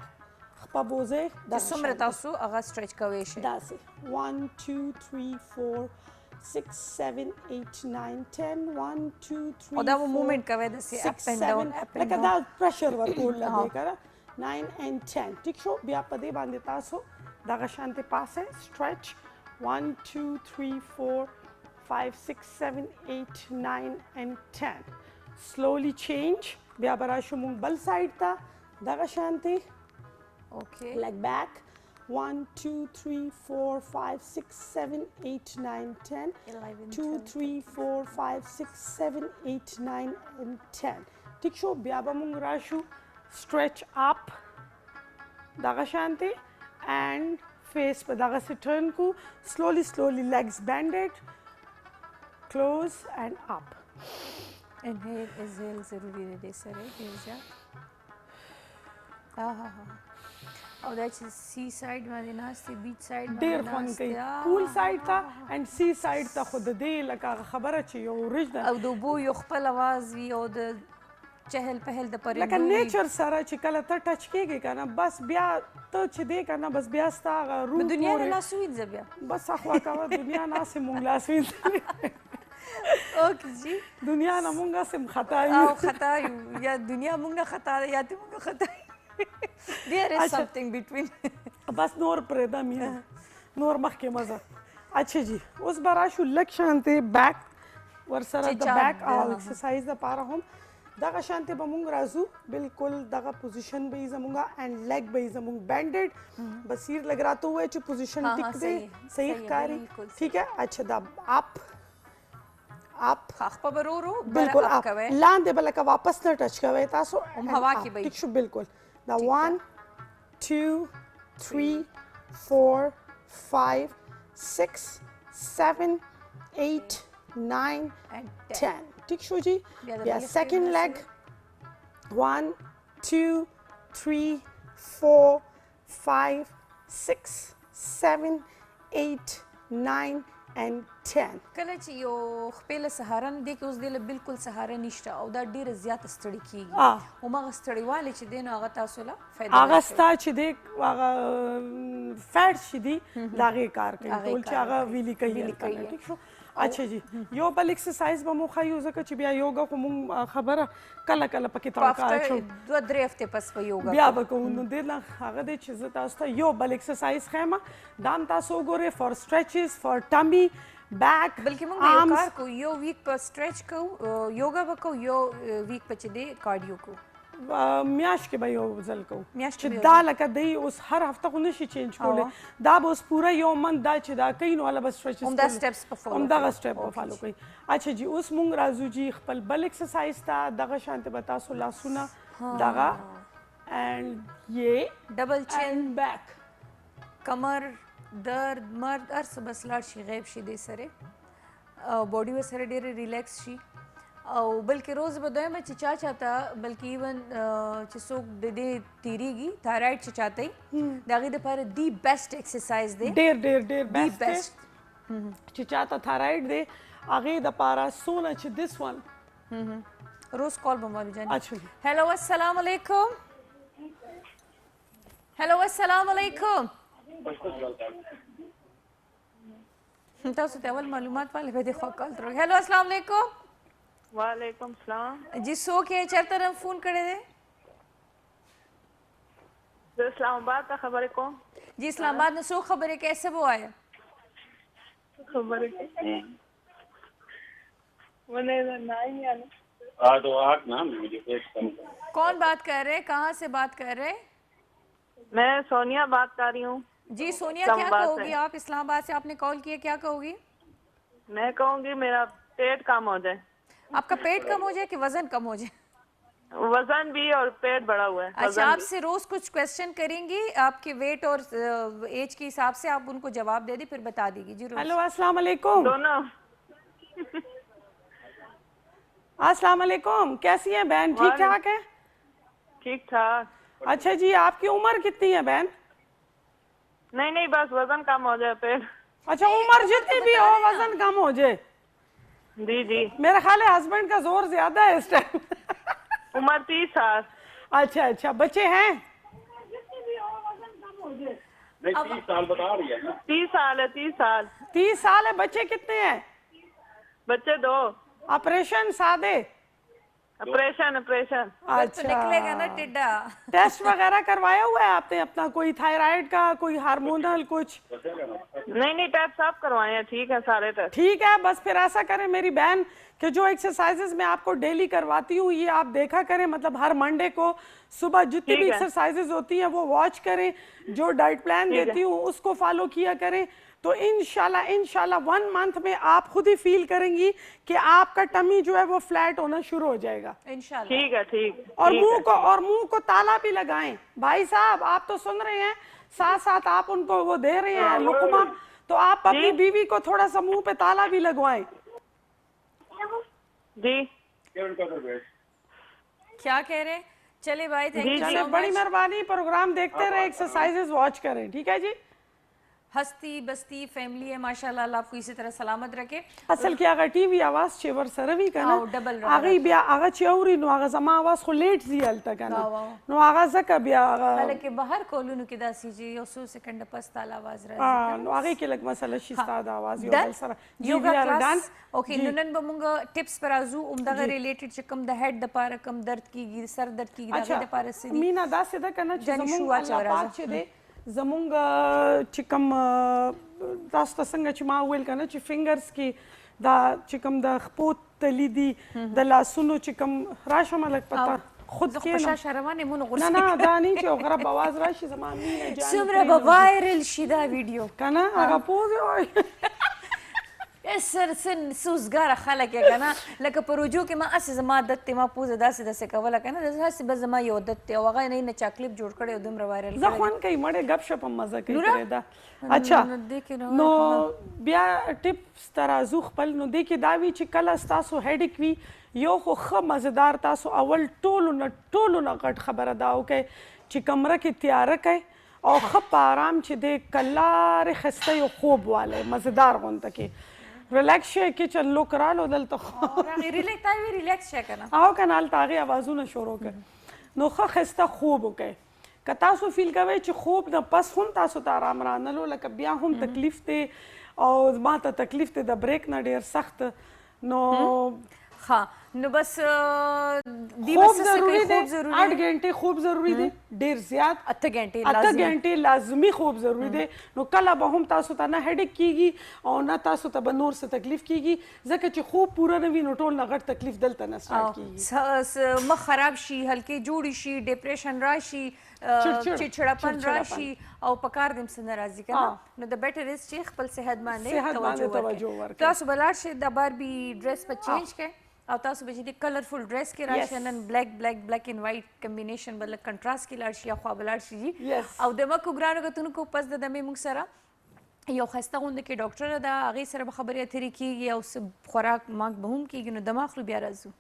خپه بوزئ څومره تاسو هغه سټرچ کوی شئ داسې 1 2 3 4 6 7 8 9 10 1 2 3 او دا به مومنټ کوئ داسې اپ اینډ ډاون لکه دا پرشر ورکول لګئ که نه 9 and 10 ټیک شو بیا په دې باندې تاسو دغه شانتې پاسئ سټرچ 1 2 3 4 5 6 7 8 9 and 10 سلولی چینج بیا به راشو مونږ بل سایډ ته دغه شانتې ओके leg back 1 2 3 4 5 6 7 8 9 10 11 2 3 4 5 6 7 8 9 and 10 ٹھیک شو بیا به مونږ راشو stretch up دغه شانتي and face په دغه سي turn کو slowly legs bended close and up انهیل ازهیل ضروری دی سره ډیر زیات او دا چې سی سایډ باندې ناستې بیچ سایډ ډیر خوند کوي پول سایډ ته and sea side ته خو د دې لکه خبره چې یو original او د اوبو یو خپل اواز وي او د چهل پهل د پرندو لکه نیچر سره چې کله ته ټچ کېږي که نه بس بیا ته چې دی که نه بس بیا ستا هغه روح دنیا نه لاس وینځه بیا بس اخوا کوه دنیا ناسې مونږ لاس وینځلې اوکې جی دنیا نه مونږ هسې خطا او یو خطا یو یا دنیا مونږ نه خطا ده یا ته مونږ خطا there is something between بس نور پرېږده مینه نور مخکې مزه اچھا جی اوس به راشو لږ شانتې بیک ورسره د بیک او ایکسرسایز دپاره هم دغه شانتې به مونږ راځو بالکل دغه پوزیشن به یې زمونږ اینډ لیګ به یې زمونږ بینډډ بصیر لږ راته ووایه چې پوزیشن ټیک دی صحیح ښکاري ٹھیک ہے اچھا دا اپ خپه به ورو بالکل اپ کوئ لاندې به لکه واپس نه ټچ کوئ تاسو هم هوا کې به ټیک شو بالکل دا 1 2 3 4 5 6 7 8 9 and 10 ٹھیک شو جی یا سیکنڈ لیگ 1 2 3 4 5 6 7 8 9 and 10 کله چې یو خپل سهارن دی کې اوس دی له بالکل سهاره نشته او دا ډیره زیاته ستړي کیږي او مغه ستړیواله چې دی نو هغه تاسو له فائدہ هغه ستا چې دی هغه فیټ چې دی د هغې کار کوي ټول چې هغه ویلي کوي ټیک شو اچھا جی یو بل ایکسرسایز به مو ښایو ځکه چې بیا یوګا خو مونږ خبره کله کله پکې تړکا اچو 2-3 هفته پس په یوګا بیا به کوو نو دې نه هغه دی چې زه تاسو ته یو بل ایکسرسایز ښیم دا هم تاسو وګورئ فار سټریچز فار ټمی بیک بلکې موږ یو کار کوو یو ویک په سټریچ کوو یوګا به کوو یو ویک په چې دی کارډیو کوو میاشت کې به یو ځل کوو میاشت چې دا لکه دی اوس هر هفته خو نشي چینج کولی دا به اوس پوره یو منت دا چې دا کوي نو هله به سټریچز همدا سټیپس په فالو همدغه سټیپ به فالو کوي اچھا جی اوس مونږ راځو جی خپل بل ایکسرسایز ته دغه شانتې به تاسو لاسونه دغه اینډ یہ ډبل چین بیک کمر درد مرد هر څه بس لاړ شي غیب شي دې سره او باډي ورسره ډېره ریلیکس شي او بلکې روز به دویمه چې چا چاته بلکې ایون چې څوک د دې تیریږي تھایرایډ چې چاته وي د هغې دپاره دی بیسټ ایکسرسایز دی ډېر بیسټ بیسټ چې چاته تھایرایډ دی هغې دپاره څونه چې دس ون روز کال به مولوي جان اچھا هلو السلام علیکم هلو السلام علیکم تاسو ته اول معلومات والے به د خوا کال تر هلو السلام علیکم وعلیکم السلام جی څوک یې چېرته نه فون کړی دی زه اسلام آباد ته خبرې کوم جی اسلام آباد نه څوک خبرې کیسے وہ آئے خبرې مجھے نہیں آنا تو آٹھ نا مجھے پیٹ کم کون بات کر رہے کہاں سے بات کر رہے میں سونیا بات کر رہی ہوں جی سونیا کیا کہو گی آپ اسلام آباد سے آپ نے کال کیا کیا کہو گی میں کہوں گی میرا پیٹ کم ہو جائے آپ کا پیٹ کم ہو جائے کہ وزن کم ہو جائے وزن بھی اور پیٹ بڑا ہوا ہے اچھا آپ سے روز کچھ کوشچن کریں گی آپ کے ویٹ اور ایج کے حساب سے آپ ان کو جواب دے دی پھر بتا دیجیے جی روز ہیلو السلام علیکم دونوں السلام علیکم کیسی ہیں بہن ٹھیک ٹھاک ہے ٹھیک ٹھاک اچھا جی آپ کی عمر کتنی ہے بہن نہیں بس وزن کم ہو جائے پیٹ اچھا عمر جتنی بھی ہو وزن کم ہو جائے جی میرا خیال ہے ہسبینڈ کا زور زیادہ ہے اس ٹائم عمر 30 سال اچھا بچے ہیں نہیں 30 سال بتا رہی ہے نا 30 سال ہے 30 سال ہے بچے کتنے ہیں بچے 2 آپریشن سادے operation operation. तो निकलेगा ना टिड्डा। टेस्ट वगैरह करवाया हुआ है आपने अपना, कोई थायराइड का, कोई हार्मोनल कुछ? नहीं टेस्ट सब करवाए हैं, ठीक है सारे टेस्ट। ठीक है, बस फिर ऐसा करें मेरी बहन कि जो एक्सरसाइजेज मैं आपको डेली करवाती हूँ ये आप देखा करें, मतलब हर मंडे को सुबह जितनी भी एक्सरसाइजेज होती हैं वो वॉच करें, जो डाइट प्लान देती हूँ उसको फॉलो किया करें। तो इंशाल्लाह 1 मंथ में आप खुद ही फील करेंगी कि आपका टमी जो है वो फ्लैट होना शुरू हो जाएगा इंशाल्लाह। ठीक है ठीक। और मुंह को ताला भी लगाएं। भाई साहब आप तो सुन रहे हैं, साथ साथ आप उनको वो दे रहे हैं लुकमा, तो आप अपनी बीवी को थोड़ा सा मुंह पे ताला भी लगवाएं। जी क्या कह रहे? चले भाई, थैंक यू चले, सो बड़ी मच। मेहरबानी, प्रोग्राम देखते रहे, एक्सरसाइजेज वॉच करें, ठीक है जी। हस्ती बस्ती फैमिली है माशाल्लाह, अल्लाह आपको इसी तरह सलामत रखे। असल की आगा टीवी आवाज चेवर सरवी का आओ, ना डबल आगे बिया आगा चेवरी नो आगा जमा आवाज को लेट जी अलता का ना नो आगा जका बिया आगा हालांकि बाहर कोलुनु की दासी जी योसु सेकंड पस ताला आवाज रहा नो आगे के लग मसला शिस्ताद आवाज यो डन सर योगा क्लास ओके नुनन बमुंगा टिप्स पर आजू उमदा रिलेटेड चिकम द हेड द पार कम दर्द की सर दर्द की द पार से मीना दा से दा करना जानी शुआ अल्लाह पाक चे दे जमुंग चिकम तास त संग च मा वेल करना च फिंगर्स की दा चिकम द खपोत तलीदी द लासुनो चिकम राशा मलक पता खुद के खुशा शरवाने मुन ना गुस्से ना दा नहीं चे ओकरा बवाज राशि जमा मीना जान सुमरा वायरल शिदा वीडियो कना आगा पोज ओय सर सन सुसगार खलक है कना लक परोजो के मा अस जमा दत्ते मा पूज दास दस कवला कना दस बस जमा यो दत्ते वगा नहीं न चकलिप जोड़ करे उदम वायरल जखवन कई मड़े गपशप मजा कई करे दा अच्छा नो बिया टिप्स तराजू खपल नो देखि दावी च कल तासो हेडिक वी यो खो ख मजेदार तासो अवल टोलो न गट खबर दाओ के च कमरा के तैयार के और ख आराम च दे कलार खस्ते यो खूब वाले मजेदार होन तके रिलैक्स है कि चल लो करा लो दल तो रिलैक्स है करना आओ कनाल तागे आवाजों न शोरो के नो ख खस्ता खूब के कतासो फील कवे च खूब न पस हुन तासो आराम रा न लो लक बिया हम तकलीफ ते और माता तकलीफ ते द ब्रेक न डेर सख्त नो हाँ नो बस खूब जरूरी दे 8 घंटे खूब जरूरी दे डेर ज्यादा 8 घंटे अत्ता घंटे लाजमी खूब जरूरी दे नो कला बहुम तासो ता ना हेडेक कीगी और ना तासो ता बनूर से तकलीफ कीगी जके च खूब पूरा नवी नो टोल ना गट तकलीफ दलता ना स्टार्ट कीगी मख खराब शी हल्की जोड़ी शी डिप्रेशन राशि चिड़चिड़ापन राशि और पकार दिम से नाराजी का नो द बेटर इज चेक पल सेहत माने तवज्जो वर तासो बलार से दबार भी ड्रेस पर चेंज के और तासो बजी कलरफुल ड्रेस के राशि नन ब्लैक एंड व्हाइट कॉम्बिनेशन बल कंट्रास्ट की लार्शी या ख्वाबलार्शी जी और दमक उग्रानो का तुनको पस द दमे मुंगसरा यो खस्ता गुंद के डॉक्टर दा आगे सर खबर थरी की या उस खुराक मांग बहुम की नो दमाग बिया राजू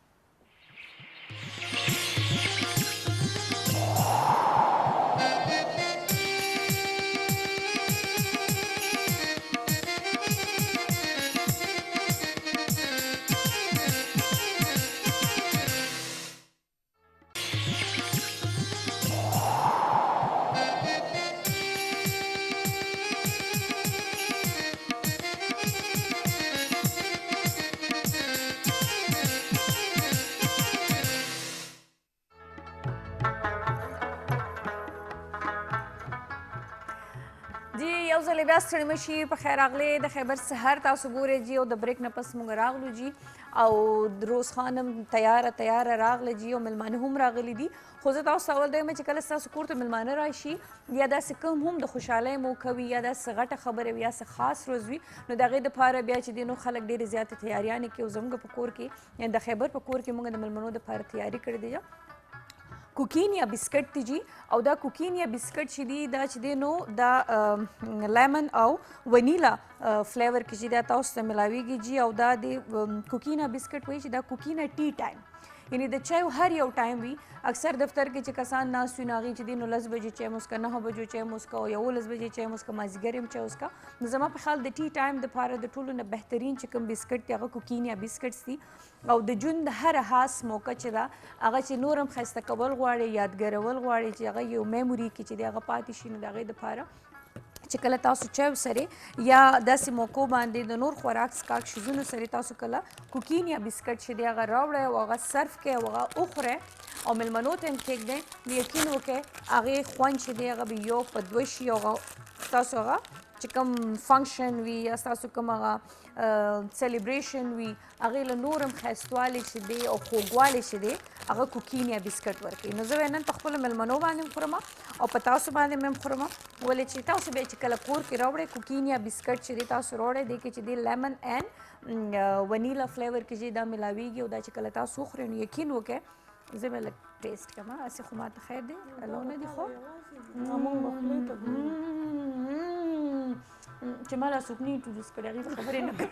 یو ځل بیا ستړي مشي په خیر راغلی د خیبر سحر تاسو ګورئ جی او د بریک نه پس موږ راغلو جی او روز خانم تیاره راغله جی او ملمانه هم راغلي دي خو زه تاسو اول دی چې کله ستاسو کور ته ملمانه راشي یا داسې کوم هم د خوشحالۍ موقع وي یا داسې غټه خبره وي یا څه خاص روز وي نو د هغې دپاره بیا چې دی نو خلک ډېرې زیاتې تیاریانې کوي او زموږ په کور کې یا د خیبر په کور کې موږ د ملمنو دپاره تیاری کړې دی کوکین یا بسکټ دی جی او دا کوکین یا بسکټ چې دی دا چې دی نو دا لیمن او ونیلا فلیور کې چې دا تاسو ته ملاویږي جی او دا د کوکینا بسکټ وایي چې دا کوکینا ټی ټایم یعنی د چای هر یو ټایم وي اکثر دفتر کې چې کسان ناست وي نو هغې چې دی نو 10 بجې چای مسکه 9 بجو چای مسکه او 11 بجې چای مسکه مازدیګر هم چای وسکه نو زما په خیال د ټي ټایم دپاره د ټولو نه بهترین چې کوم بسکټ دی هغه کوکین یا بسکټس دي او د ژوند هر خاص موقع چې ده هغه چې نور هم ښایسته کول غواړي یادګرول غواړي چې هغه یو میموري کې چې دی هغه پاتې شي نو د هغې دپاره چې کله تاسو چای وسرئ یا داسې موقعو باندې د نور خوراک څښاک شیزونو سره تاسو کله کوکین یا بسکټ چې دی هغه راوړئ او هغه سرف کړئ او هغه وخورئ او میلمنو ته هم کېږدئ نو یقین وکړئ هغې خوند چې دی هغه به یو په دوه شي او تاسو هغه چې کوم فنکشن وي یا ستاسو کوم هغه سیلیبریشن وي هغې له نور هم ښایستوالی چې دی او خوږوالی چې دی هغه کوکین یا بسکټ ورکوي نو زه به نن په خپلو میلمنو باندې هم خورم او په تاسو باندې مې هم خورم ولې چې تاسو بیا چې کله کور کې راوړئ کوکین یا بسکټ چې دی تاسو راوړئ دی کې چې دی لیمن اینډ ونیلا فلیور کې چې دا ملاویږي او دا چې کله تاسو وخورئ نو یقین وکړئ زه به لږ ټیسټ کړم هسې خو ماته خیر دی الو نه دي خو چې ما لا څوک نه انټروډیوس کړی هغې ته خبرې نه کوي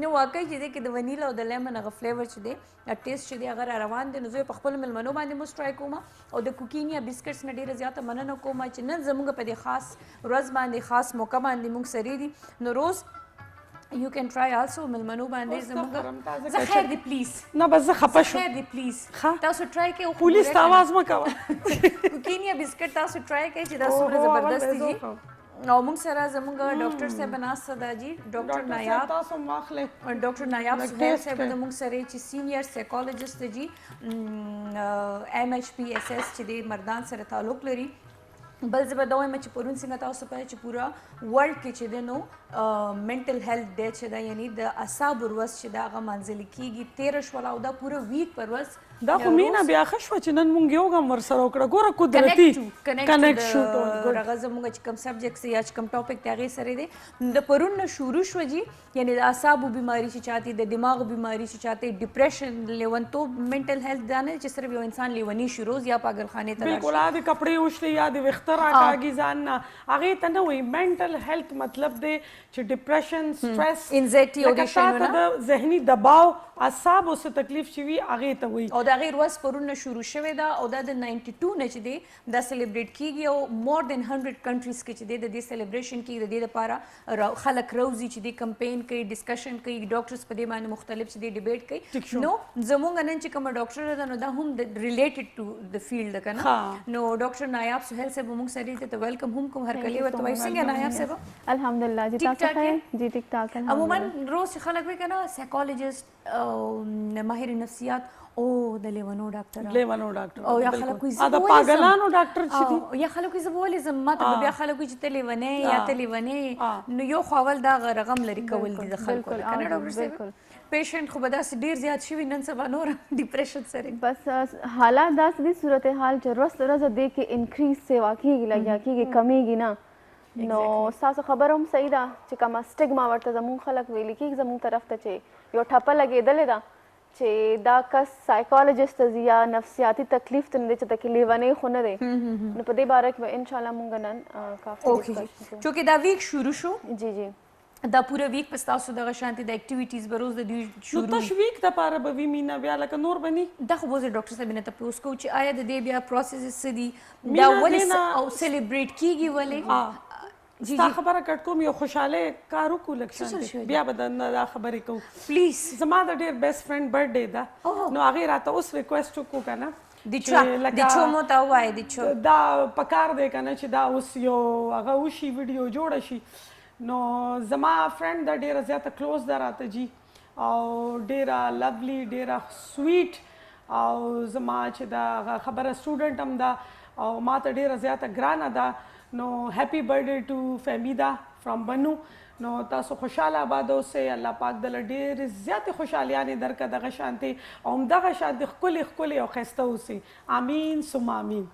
نو واقعي چې دی کې د ونیلا او د لیمن هغه فلیور چې دی ټیسټ چې دی هغه را روان دی نو زه یې په خپلو میلمنو باندې مو ټرای کوم او د کوکین یا بسکټس نه ډېره زیاته مننه کوم چې نن زموږ په دې خاص ورځ باندې خاص موقع باندې موږ سرې دي نو روز یو کین ټرای آلسو میلمنو باندې زموږ زه خیر دی پلیز نه بس زه خفه شوم خیر دی پلیز تاسو ټرای کړئ پولیس ته آواز مه کوه کوکین یا بسکټ تاسو ټرای کړئ چې دا څومره زبردست دي او موږ سره زموږ ډاکټر صاحب ناسته ده جی ډاکټر نایاب تاسو هم واخلئ ډاکټر نایاب سهیل صاحب د موږ سره چې سینیئر سایکالوجسټ دی جی MHPSS چې د مردان سره تعلق لري بل زه به دا وایم چې پرون څنګه تاسو پوهه چې پوره ورلډ کې چې دی نو منټل هیلث ډے چې ده یعنی د اعصابو ورځ چې ده هغه مانځلې کېږي 13 شوله او دا پوره ویک پر ورځ دا خو مینا بیا ښه شوه چې نن مونږ یوګا هم ورسره وکړه ګوره قدرتي کنیکټ شو هغه زموږ چې کوم سبجیکټس یا چې کوم ټاپک دی هغې سره دی د پرون نه شروع شوه جي یعنی د اعصابو بیماري چې چاته د دماغ بیماري چې چاته ډپریشن لیونتوب منټل هیلث دا نه چې صرف یو انسان لیونی شي روز یا پاگلخانې ته بالکل د کپړې وشلې یا د ویښته راکاږي ځان نه هغې ته نه وایي منټل هیلث مطلب دی چې ډپریشن سټرس انزایټي او لکه تا د ذهني دباو اعصابو څه تکلیف چې وي هغې ته وایي او د هغې ورځ پرون نه شروع شوې ده او دا د 92 نه چې دی دا سیلیبریټ کیږي او مور دین 100 کنټریز کې چې دی د دې سیلیبریشن کیږي د دې لپاره خلک روزي چې دی کمپین کوي ډسکشن کوي ډاکټرز په دې باندې مختلف چې دی ډیبیټ کوي نو زموږ نن چې کومه ډاکټر ده نو دا هم ریلیټډ ټو د فیلډ ده که نه نو ډاکټر نایاب سهیل صاحب موږ سره دې ته ویلکم هم کوم هرکلی ورته وایو څنګه نایاب صاحب الحمدلله جی تاسو ښه جی ټیک ټاک عموما روز چې خلک وایي که نه سایکالوجسټ او ماهر نفسیات او د لیونو ډاکټر او یا خلک کوي د پاگلانو ډاکټر چې دي یا خلک کوي زه به ولې ځم ما ته بیا خلک کوي چې ته لیونی یا ته لیونی نو یو خو اول دا رقم لري کول دي د خلکو که نه ډاکټر صاحب پیشنټ خو به داسې ډېر زیات شوي نن سبا نور ډپریشن سره بس حالات داسې دي صورتحال چې ورځ ورځ دی کې انکریز سیوا کېږي لګیا کېږي کمیږي نه نو ستاسو خبره هم صحیح ده چې کومه سټیګما ورته زموږ خلک ویلي کېږي زموږ طرف ته چې یو ټپه لګېدلې ده چې دا کس سایکالوجسټ ته ځي یا نفسیاتي تکلیف ته نه دی چې ته کې لیونی خو نه دی نو په دې باره کې به انشاءالله مونږ نن کافي ډسکشن کوو چونکې دا ویک شروع شو جی جی دا پوره ویک په ستاسو دغه شانتې د اکټیویټیز به روز د دوی نو تشویق دپاره به وي مینا بیا لکه نور به ني دا خو به زه ډاکټر صاحب نه تپوس کوو چې آیا د دې بیا پروسیسز څه دي دا ولې او سیلیبریټ کیږي ولې ستا خبره کټ کوم یو خوشحاله کار وکړو لږ شانتې بیا به درنه دا خبرې کوو پلیز زما د ډېر بیسټ فرینډ برډ ډے ده نو هغې راته اوس ریکویسټ وکړو که نه د چو مو ته ووایه د چو دا پکار دی که نه چې دا اوس یو هغه وشي ویډیو جوړه شي نو زما فرینډ ده ډېره زیاته کلوز ده راته جي او ډېره لولی ډېره سویټ او زما چې دا هغه خبره سټوډنټ هم ده او ما ته ډېره زیاته ګرانه ده نو هیپی برډے ټو فهمیده فرام بنو نو تاسو خوشحاله آباد اوسئ الله پاک دله ډېرې زیاتې خوشحالیانې درکړه دغه شانتې او همدغه شانتې ښکلې ښکلې او ښایسته اوسئ امین ثم امین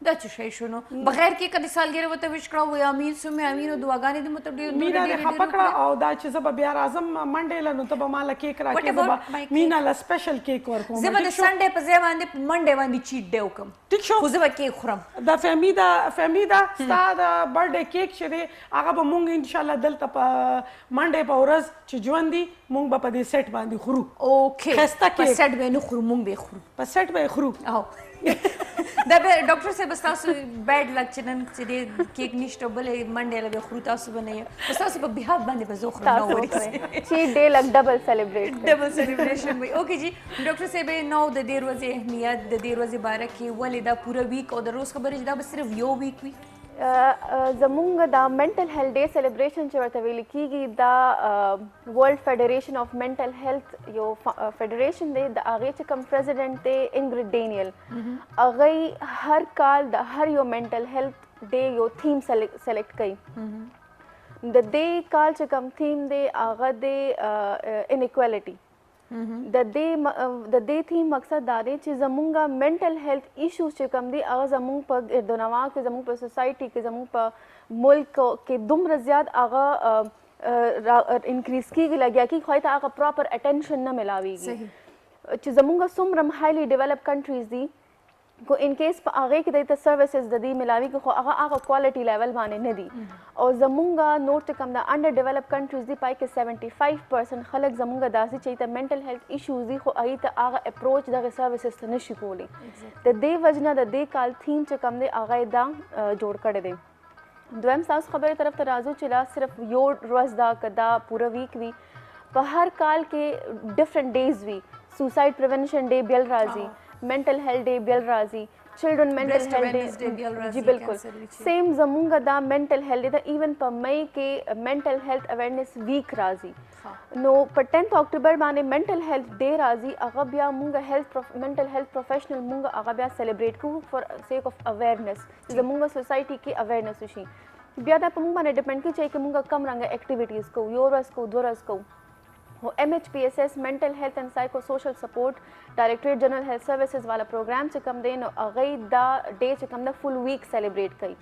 دا څه شی شو نو بغیر کې کدي سالګرې ورته ویش کړه وایي امین ثم امین او دعاګانې دې مطلب ډېر مینا دې خفه کړه او دا چې زه به بیا راځم منډې له نو ته به ما له کیک راکړې زه به مینا له سپیشل کیک ورکوم زه به د سنډې په ځای باندې منډې باندې چیټ ډے وکړم ټیک شو خو زه به کیک خورم دا فهمیده ستا د برډے کیک چې دی هغه به مونږ انشاءالله دلته په منډې په ورځ چې ژوند دي مونږ به په دې سیټ باندې خورو اوکې ښایسته په سیټ به نه خورو مونږ به خورو په سیټ به یې خورو او دا به ډاکټر صاحب ستاسو بیډ لک چې نن چې دې کیک نشته بلې منډې له به خورو تاسو به نه یې ستاسو په بهاف باندې به زه خورم تاسو وکړئ چې ډے لک ډبل سیلیبریشن وي اوکې جی ډاکټر صاحب نو د دې ورځې اهمیت د دې ورځې باره کې ولې دا پوره ویک او د روز خبرې چې دا به صرف یو ویک وي زمونږ دا منټل هیلث ډے سیلیبریشن چې ورته ویل کیږي دا ورلد فیډریشن اف منټل هیلث یو فیډریشن دی د هغې چې کوم پریزیډنټ دی انګریډ ډینیل هغوی هر کال د هر یو منټل هیلث ډے یو تھیم سلیکټ کوي د دې کال چې کوم تھیم دی هغه دی انیکوالټي د دې تھیم مقصد دا دی چې زمونږ منټل هیلث ایشوز چې کوم دي هغه زمونږ په ګردونوا کې زمونږ په سوسایټي کې زمونږ په ملک کې دومره زیات هغه انکریز کیږي لګیا کیږي خو ته هغه پراپر اټینشن نه ملاویږي چې زمونږ څومره هایلی ډیولپ کنټریز دي کو ان کیس په هغه کې د سروسز د دې ملاویږي خو هغه کوالټي لیول باندې نه دي او زمونږ نوٹ کم د انډر ډیولپ کنټریز دی پای کې 75% خلک زمونږ داسې چې ته منټل هیلث ایشوز دي خو هغه ته هغه اپروچ د سروسز ته نشي کولی د دې وجنه د دې کال تھیم چې کم دی هغه دا جوړ کړی دی دویم تاسو خبرې طرف ته راځو چې لا صرف یو ورځ دا کدا پوره ویک وی په هر کال کې ډیفرنٹ ډیز وی سوسایډ پریونشن ډے بیل راځي منټل هیلث ډے بیل راځي چلډرن منټل هیلث ډے جی بالکل سیم زمونږ دا منټل هیلث دا ایون په مئی کې منټل هیلث اویرنس ویک راځي نو په 10 اکتوبر باندې منټل هیلث ډے راځي هغه بیا مونږ منټل هیلث پروفیشنل مونږ هغه بیا سیلیبریټ کوو فار سیک اف اویرنس زمونږ سوسایټي کې اویرنس وشي بیا دا په مونږ باندې ډیپینډ کوي چې مونږ کم رنګه اکټیویټیز کوو یو ورځ کوو دوه ورځ کوو MHPSS mental health and psychosocial support ډایریکټریټ جنرال هیلث سروسز والا پروګرام چې کوم دی نو هغوی دا ډے چې کوم ده فل ویک سیلیبریټ کوي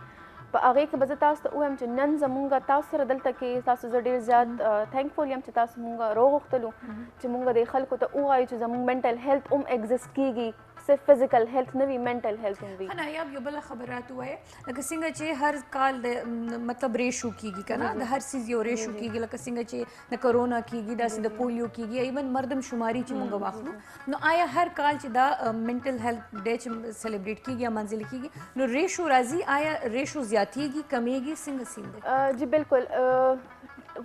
په هغې کې به زه تاسو ته ووایم چې نن زمونږ تاسو سره دلته کې تاسو زه ډېر زیات تھینکفل یم چې تاسو مونږ راوغوښتلو چې مونږ د خلکو ته ووایو چې زمونږ منټل هیلث هم ایگزسټ کیږي صرف فزیکل هیلث نه وي منټل هیلث هم وي نایاب یو بله خبره راته ووایه لکه څنګه چې هر کال د مطلب ریشو کیږي که نه د هر څیز یو ریشو کیږي لکه څنګه چې د کرونا کیږي داسې د پولیو کیږي ایون مردم شماري چې مونږ واخلو نو آیا هر کال چې دا منټل هیلث ډے چې سیلیبریټ کیږي یا منځلې کیږي نو ریشو راځي آیا ریشو زیاتیږي کمیږي څنګه سین دی جی بالکل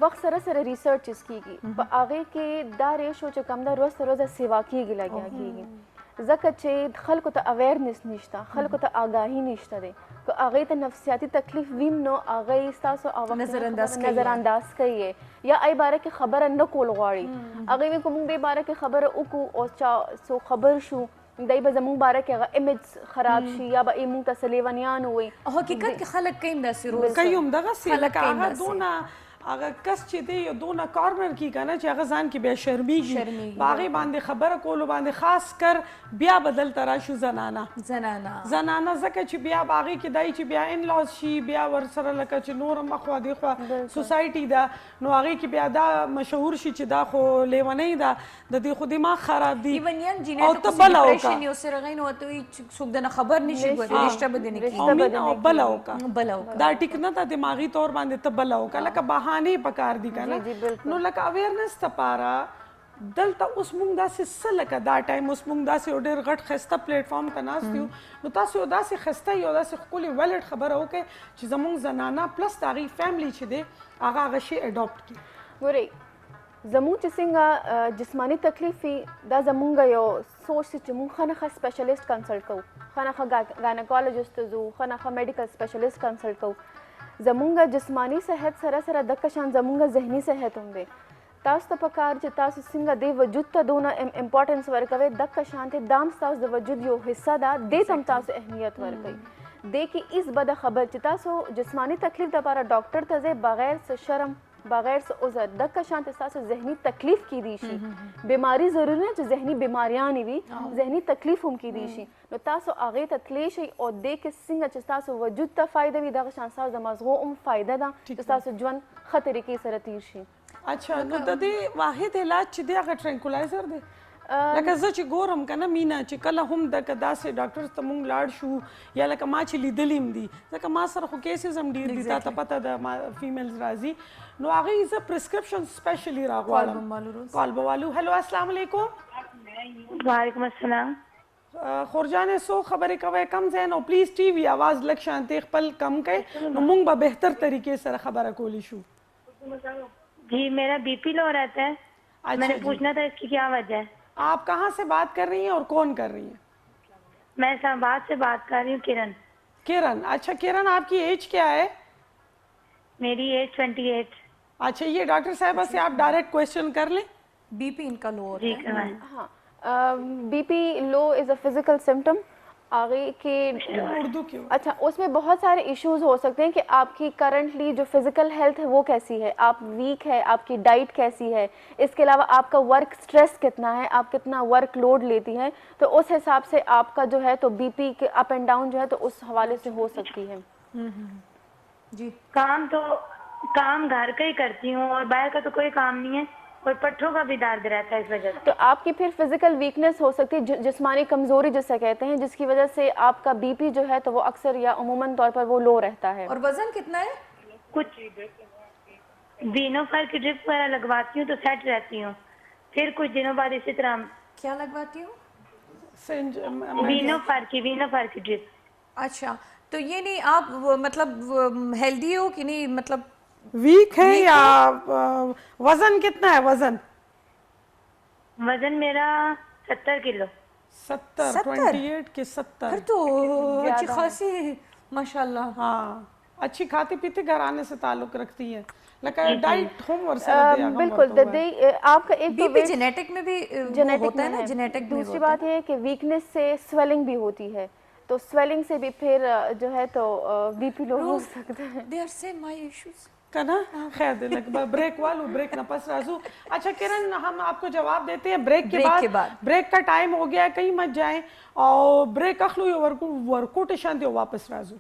وخت سره سره ریسرچز کیږي په هغې کې دا ریشو چې کوم ده ورځ تر ورځه سیوا کیږي لګیا کیږي ځکه چې خلکو ته اویرنس نشته خلکو ته آګاهي نشته دی که هغې ته نفسیاتي تکلیف ویم نو هغوی ستاسو نظرانداز کوي یا ای باره کې خبره نه کول غواړي هغوی وایي که موږ دې باره کې خبره وکړو او چا څو خبر شو دی به زموږ باره کې هغه امیج خراب شي یا به یې موږ ته څه لیونیان ووایي حقیقت کې خلک کوي داسې روز کوي هم دغسې لکه هغه دونه هغه کس چې دی یو دونه کارنر کی کنه چې هغه ځان کې بیا شرمیږي په هغې باندې خبره کولو باندې خاص کر بیا به دلته راشو زنانه ځکه چې بیا په هغې کې دی چې بیا ان لاز شي بیا ورسره لکه چې نور هم اخوا دېخوا سوسایټي ده نو هغې کې بیا دا مشهور شي چې دا خو لیونۍ ده د دې خو دماغ خراب دي او ته بله وکړه بله وکړه دا ټیک نه ده دماغي طور باندې ته بله وکړه لکه بهانې پکار دي کنه نو لکه اویرنس لپاره دلته اوس موږ داسې څه لکه دا ټایم اوس موږ داسې یو ډېر غټ ښایسته پلیټ فارم ته ناست یو نو تاسو یو داسې ښایسته یو داسې ښکلې ویلډ خبره وکړئ چې زموږ زنانه پلس د هغې فیملی چې دی هغه شی اډاپټ کړي ګورئ زموږ چې څنګه جسماني تکلیف وي دا زموږ یو سوچ دی چې موږ ښه نه ښه سپیشلیسټ کنسلټ کوو ښه نه ښه ګاینیکالوجسټ ته ځو ښه نه ښه میډیکل سپیشلیسټ کنسلټ کوو زمونږ جسمانی صحت سره سره دغه شان زمونږ ذهني صحت هم دی تاسو ته پکار چې تاسو څنګه د وجود ته دونه امپورټنس ورکوئ دغه شان ته دام تاسو د وجود یو حصہ ده دې ته هم تاسو اهمیت ورکوئ دې کې هیڅ بده خبر چې تاسو جسمانی تکلیف لپاره ډاکټر ته ځئ بغیر څه شرم بغیر څه عذر دغه شان ته تاسو ذهني تکلیف کیدی شي بیماری ضروري نه چې ذهني بیماریان وي ذهني تکلیف هم کیدی شي نو تاسو هغې ته تللی شئ او دې کې څنګه چې تاسو وجود ته فایده وي دغه شان تاسو د مغزو هم فایده ده چې تاسو ژوند ښه طریقې سره تیر شي اچھا نو د دې واحد علاج چې دی هغه ټرینکولایزر دی لکه زه چې ګورم که نه مینا چې کله هم دغه داسې ډاکټر ته مونږ لاړ شو یا لکه ما چې لیدلي هم دي ځکه ما سره خو کیسز هم ډېر دي تا ته پته ده فیمیلز راځي نو هغې زه پرسکرپشن سپیشلی راغواړم کال به والو هلو السلام علیکم وعلیکم السلام خورجانې څو خبرې کوئ کم ځای نو پلیز ټي وي آواز لږ شانتې خپل کم کړئ نو مونږ به بهتر طریقې سره خبره کولی شو جی میرا بی پی لو رہتا ہے میں نے پوچھنا تھا اس کی کیا وجہ ہے آپ کہاں سے بات کر رہی ہیں اور کون کر رہی ہیں میں اسلام آباد سے بات کر رہی ہوں کرن किरण, अच्छा किरण आपकी एज क्या है? मेरी एज 28। अच्छा, ये डॉक्टर साहबा से आप डायरेक्ट क्वेश्चन कर लें। बीपी इनका लो होता जी है। करवाएं। हाँ, BP low is a physical symptom आगे के। उर्दू क्यों? अच्छा, उसमें बहुत सारे इश्यूज हो सकते हैं कि आपकी करंटली जो फिजिकल हेल्थ है वो कैसी है, आप वीक है, आपकी डाइट कैसी है, इसके अलावा आपका वर्क स्ट्रेस कितना है, आप कितना वर्क लोड लेती हैं, तो उस हिसाब से आपका जो है तो बीपी के अप एंड डाउन जो है तो उस हवाले से हो सकती है। जी। काम घर का ही करती हूँ और बाहर का तो कोई काम नहीं है और पट्ठों का भी दर्द रहता है इस वजह से। तो आपकी फिर फिजिकल वीकनेस हो सकती है, जिस्मानी कमजोरी जिसे कहते हैं, जिसकी वजह से आपका बीपी जो है तो वो अक्सर या उमूमन तौर पर वो लो रहता है। और वजन कितना है? कुछ वीनोफार की ड्रिप वगैरह लगवाती हूँ तो सेट रहती हूँ, फिर कुछ दिनों बाद इसी तरह क्या लगवाती हो? वीनोफार की ड्रिप। अच्छा, तो ये नहीं आप मतलब हेल्दी हो कि नहीं, मतलब वीक है या वजन कितना है? वजन मेरा 70 किलो। 70, 28 के 70। फिर तो अच्छी खासी माशाल्लाह। हाँ, अच्छी खाती पीती घराने से ताल्लुक रखती है, लेकिन डाइट होमवर्क से बिल्कुल आपका एक तो बीपी जेनेटिक में भी जेनेटिक होता है में ना, है। जेनेटिक दूसरी बात ये है कि वीकनेस से स्वेलिंग भी होती है, तो स्वेलिंग से भी फिर जो है तो बीपी लो हो सकता है। They are same my issues कना खैर दिलक ब्रेक वालू ब्रेक न पस राजू। अच्छा किरण, हम आपको जवाब देते हैं ब्रेक के बाद। ब्रेक का टाइम हो गया है, कहीं मत जाएं और ब्रेक अखलू यो वर्कआउट शांति वापस राजू।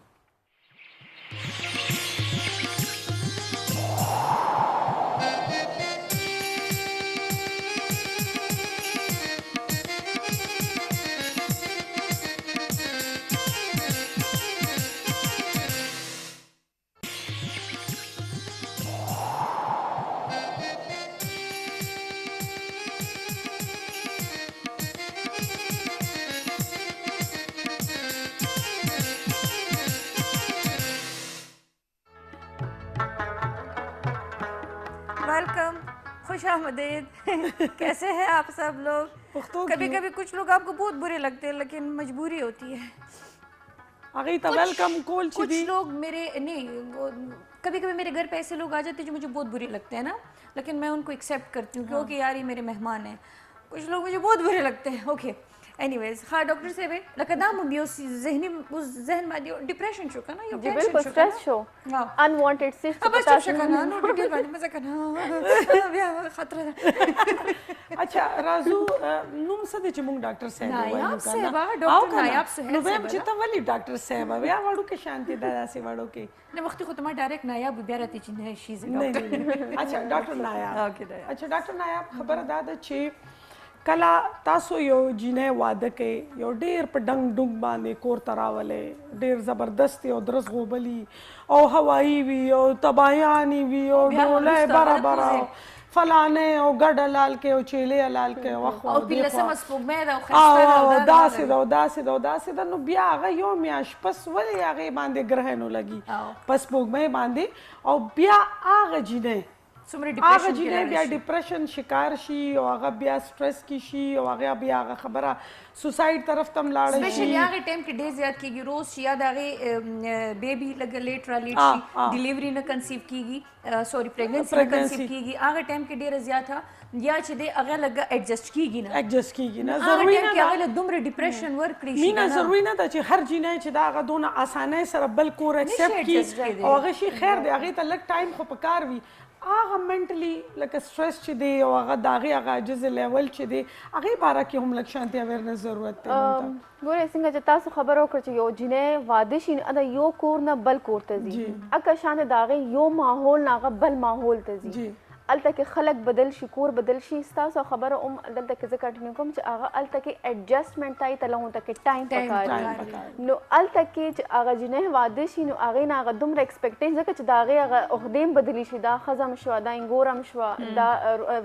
वेलकम, खुश आमदीद। कैसे हैं आप सब लोग? कभी कभी कुछ लोग आपको बहुत बुरे लगते हैं लेकिन मजबूरी होती है। आगे तो वेलकम कोल कुछ लोग मेरे नहीं, कभी कभी मेरे घर पे ऐसे लोग आ जाते हैं जो मुझे बहुत बुरे लगते हैं ना, लेकिन मैं उनको एक्सेप्ट करती हूँ क्योंकि यार ये मेरे मेहमान हैं। कुछ लोग मुझे बहुत बुरे लगते हैं। ओके एनीवेज, हाँ डॉक्टर साहब लकदाम बियोस ज़हनी उस ज़हन में डिप्रेशन शो का ना, यो टेंशन बिल्कुल स्ट्रेस शो, अनवांटेड सिस्ट अब बस चुप करना, नो डिटेल बारे में करना या खतरा। अच्छा राजू, नुम सदे चमुंग डॉक्टर साहब नायाब साहबा, डॉक्टर नायाब सुहेल नुवेम साहबा चिता वली डॉक्टर साहब या वाडू के शांति दादा से वाडू के ने वक्त को तुम्हारा डायरेक्ट नायाब बियारती चिन्ह शी इज डॉक्टर। नहीं। अच्छा डॉक्टर नायाब, ओके नायाब। अच्छा डॉक्टर नायाब, खबर दादा छे कला तासो यो जिने वादे के यो डेर पर डंग डुंग बांधे कोर तरावले डेर जबरदस्ती और दरस गोबली और हवाई भी और तबायानी भी और डोले बरा बरा फलाने और गड लाल के और चेले लाल के और पिल्ला समस पुगमेदा और दासे नु बिया आगा यो म्याश पस वले आगे बांधे ग्रहणो लगी पस पुगमे बांधे और बिया आगा जिने आगा जिने बिया डिप्रेशन शिकार शी और आगा बिया स्ट्रेस की शी और आगा बिया आगा खबरा सुसाइड तरफ तम लाड़े स्पेशली आगे टाइम के डेज याद कीगी, रोज शी याद आगे बेबी लगे लेट शी डिलीवरी न कंसीव कीगी, सॉरी प्रेगनेंसी न कंसीव कीगी, आगे टाइम के डेर ज्यादा था या चदे आगे लगा एडजस्ट कीगी ना जरूरी ना कि आगे दुमरे डिप्रेशन वर्क क्रिश मीना जरूरी ना था हर जिने चदा आगा दोना आसाने सर बल को एक्सेप्ट की और आगे शी खैर दे आगे तलक टाइम खो पकार भी आगा मेंटली लक स्ट्रेस च दे और आगा दागे आगा जज लेवल च दे आगे बारा की हम लक शांति अवेयरनेस जरूरत है गोरे सिंह जता सो खबर हो कर यो जिने वादिशी अदा यो कोर ना बल कोर तजी अका शान दागे यो माहौल नागा बल माहौल तजी जी अल तक खलक बदल शी कोर बदल शी स्ता सो खबर अल तक ज कंटिन्यू कम च आगा अल तक एडजस्टमेंट ताई तलहु तक टाइम पकार नो अल तक आगा जिने वादिशी नो आगे ना आगा दुम एक्सपेक्टेशन जक च दागे आगा ओखदेम बदली शी दा खजम शवा दा इंगोरम शवा दा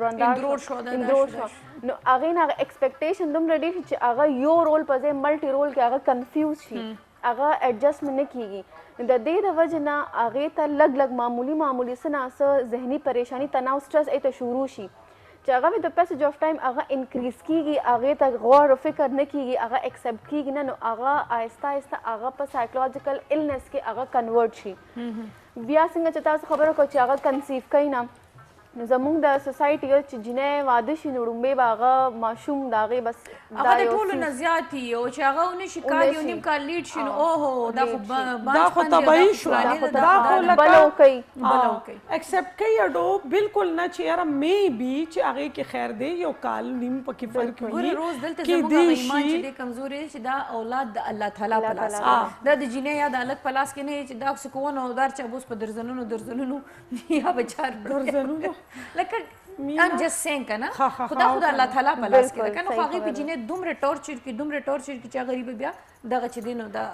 रंदार शवा नो आगे ना एक्सपेक्टेशन दुम रेडी च आगा यो रोल पजे मल्टी रोल के आगा कंफ्यूज शी आगा एडजस्टमेंट ने कीगी द दे द वजना आगे त लग मामूली सना स जहनी परेशानी तनाव स्ट्रेस ए त शुरू शी چې هغه د پیسج اف ټایم هغه انکریز کیږي هغه ته غور او فکر نه کیږي هغه ایکسپټ کیږي نه نو هغه آهسته آهسته هغه په سایکولوژیکل النس کې هغه کنورټ شي بیا څنګه چې تاسو خبره کوئ چې هغه کنسیو کوي نه نو زموږ د سوسایټي چې جنې واده شي نو ړومبی به هغه ماشوم د هغې بس هغه د ټولو نه زیات وي او چې هغه ونشي کال یو نیم کال لیډ شي نو اوهو دا خو طبیعي شو دا خو بلو کوي ایکسپټ کوي اډو بالکل نه چې یاره مې بي چې هغې کې خیر دی یو کال نیم پکې فرق وي ګوره روز دلته زموږ ایمان چې دی کمزوري چې دا اولاد د الله تعالی په لاس کې دا د جنې یا د هلک په لاس کې نه چې دا سکون او دار چابوس په درزنونو یا بچار درزنونو لکه I'm just saying کنه خدا الله تعالی په لاس کې کنه خو هغه په جنې دومره ټورچر کې چې غریب بیا دغه چې دینو دا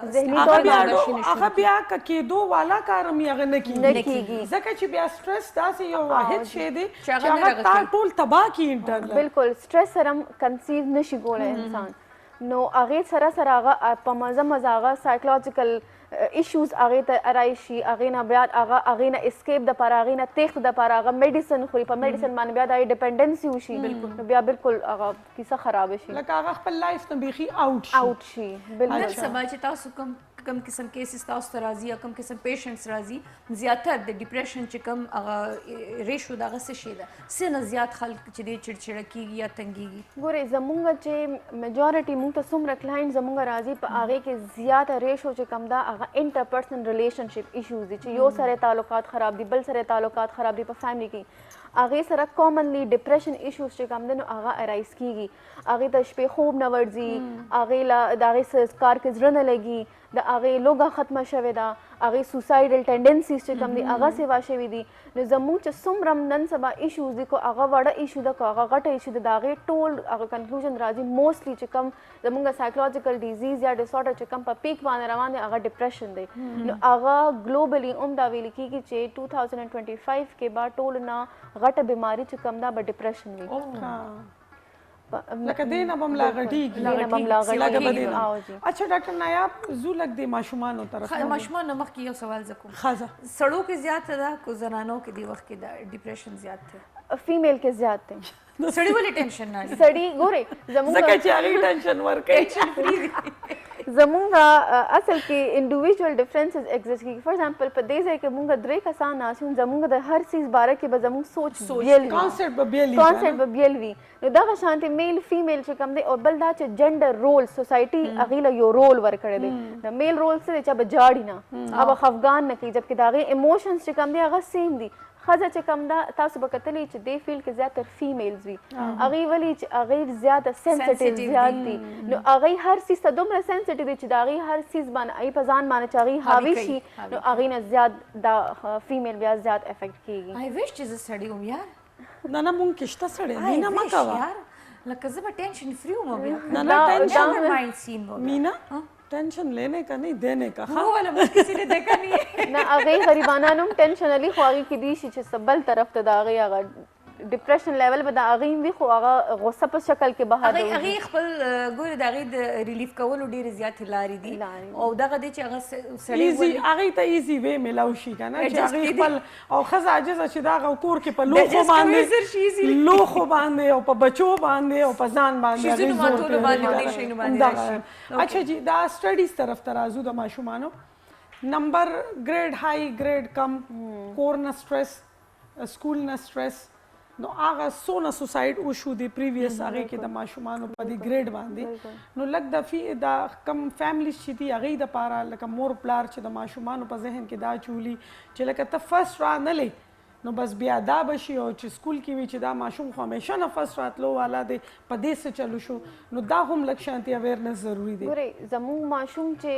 هغه بیا کېدو والا کار مې هغه نه کیږي ځکه چې بیا سټرس داسې یو واحد شی دی چې هغه تا ټول تباه کړي انټرنل بالکل سټرس سره کنسیو نشي کولی انسان نو هغې سره هغه په مزه هغه سایکولوجیکل ایشوز هغې ته راشي هغې نه بیا هغې نه اسکیپ دپاره هغې نه تېښت دپاره هغه میډیسن خوري په میډیسن باندې بیا د ډیپنډنسي وشي نو بیا بالکل هغه کیسه خرابه شي لکه هغه خپل لایف نه بیخي آوټ شي نن سبا چې تاسو کم قسم کیسز تاسو ته راځي یا کم قسم پیشنټس راځي زیاتر د ډیپریشن چې کم هغه ریشو دغه څه شی ده څه نه زیات خلک چې دی چړچړه کیږي یا تنګیږي ګورې زمونږ چې میجورټي مونږ ته څومره کلاینټ زمونږ راځي په هغې کې زیاته ریشو چې کم ده هغه انټرپرسنل ریلیشنشپ ایشوز دي چې یو سره تعلقات خراب دي بل سره تعلقات خراب دي په فیملی کې هغې سره کامنلی ډپریشن ایشوز چې کم ده نو هغه ارایز کیږي هغې ته شپې خوب نه ورځي هغې له د هغې کار کې زړه نه لګي د هغې لوږه ختمه شوې ده هغې سوسایډل ټینډنسیز چې کوم دي هغه سیوا شوي دي نو زموږ چې څومره نن سبا ایشوز دي کو هغه وړه ایشو ده کو هغه غټه ایشو ده د هغې ټول هغه کنکلوژن راځي موسټلی چې کوم زموږ سایکولوجیکل ډیزیز یا ډسارډر چې کوم په پیک باندې روان دی هغه ډپریشن دی نو هغه ګلوبلی هم دا ویل کېږي چې 2025 کې به ټولو نه غټه بیماري چې کوم دا به ډپریشن وي لکه دې نه به م لا غټېږي اچھا ډاکټر نایاب زو لږ د ماشومانو طرف ماشومان نه مخکې یو سوال زه کوم ښځه سړو کې زیات ده کو زنانو کې دی وخت کې د ډیپریشن زیات دی فیمیل کې زیات دی سړی ولې ټینشن نه لري سړی ګورې زموږ ځکه چې هغې ټینشن ورکوي زمونږ اصل کې انډیویژوال ډفرنسز ایگزسټ کیږي فار ایگزامپل په دې ځای کې مونږ درې کسان ناست یو زمونږ د هر څیز باره کې به زمونږ سوچ بیل وي کانسپټ به بیل وي نو دغه شانتې میل فیمیل چې کوم دی او بل دا چې جنډر رول سوسایټي هغې له یو رول ورکړی دی د میل رول څه دی چې به جاړي نه هغه خفګان نه کوي جبکې د هغې ایموشنز چې کوم دی هغه سیم دي ښځه چې کوم ده تاسو به کتلی چې دې فیلډ کې زیاتر فیمیلز وي هغې ولې چې هغې زیاته سینسټیو زیات دي نو هغې هر څیز ته دومره سینسټیو دي چې د هغې هر څیز باندې هغې په ځان باندې چې هغې حاوي شي نو هغې نه زیات دا فیمیل بیا زیات افیکټ کېږي آی ویش چې زه سړی وم یار نه نه مونږ کې شته سړی مینه مه کوه لکه زه به ټینشن فری وم بیا نه نه ټینشن مایند سین وم मीना टेंशन लेने का नहीं देने का वो वाला मुझे किसी ने देखा नहीं है ना هغې غریبانان هم ټینشن علي خو هغې کېدی شي چې بل طرف ته د هغې هغه ډپریشن لیول به د هغې وي خو هغه غصه په شکل کې بهر هغې خپل ګورې د هغې د ریلیف کولو ډېرې زیاتې لارې دي او دغه دی چې هغه سړی هغې ته ایزي وی میلاو شي که نه چې هغې خپل او ښځه عاجزه چې د هغه کور کې په لوښو باندې او په بچو باندې او په ځان باندې اچھا جی دا سټډیز طرف ته راځو د ماشومانو نمبر ګریډ های ګریډ کم کور نه سټرس سکول نه سټرس نو هغه څونه سوسایډ وشو دی پریویس هغې کې د ماشومانو په دې ګریډ باندې نو لږ د کم فیملیز چې دي هغې دپاره لکه مور پلار چې د ماشومانو په ذهن کې دا چولي چې لکه ته فرسټ رانلې نو بس بیا دا به شي او چې سکول کې وي چې دا ماشوم خو همیشه نه فرسټ راتلو والا دی په دې څه چلو شو نو دا هم لږ شانتي اویرنس ضروري دی ګورئ زموږ ماشوم چې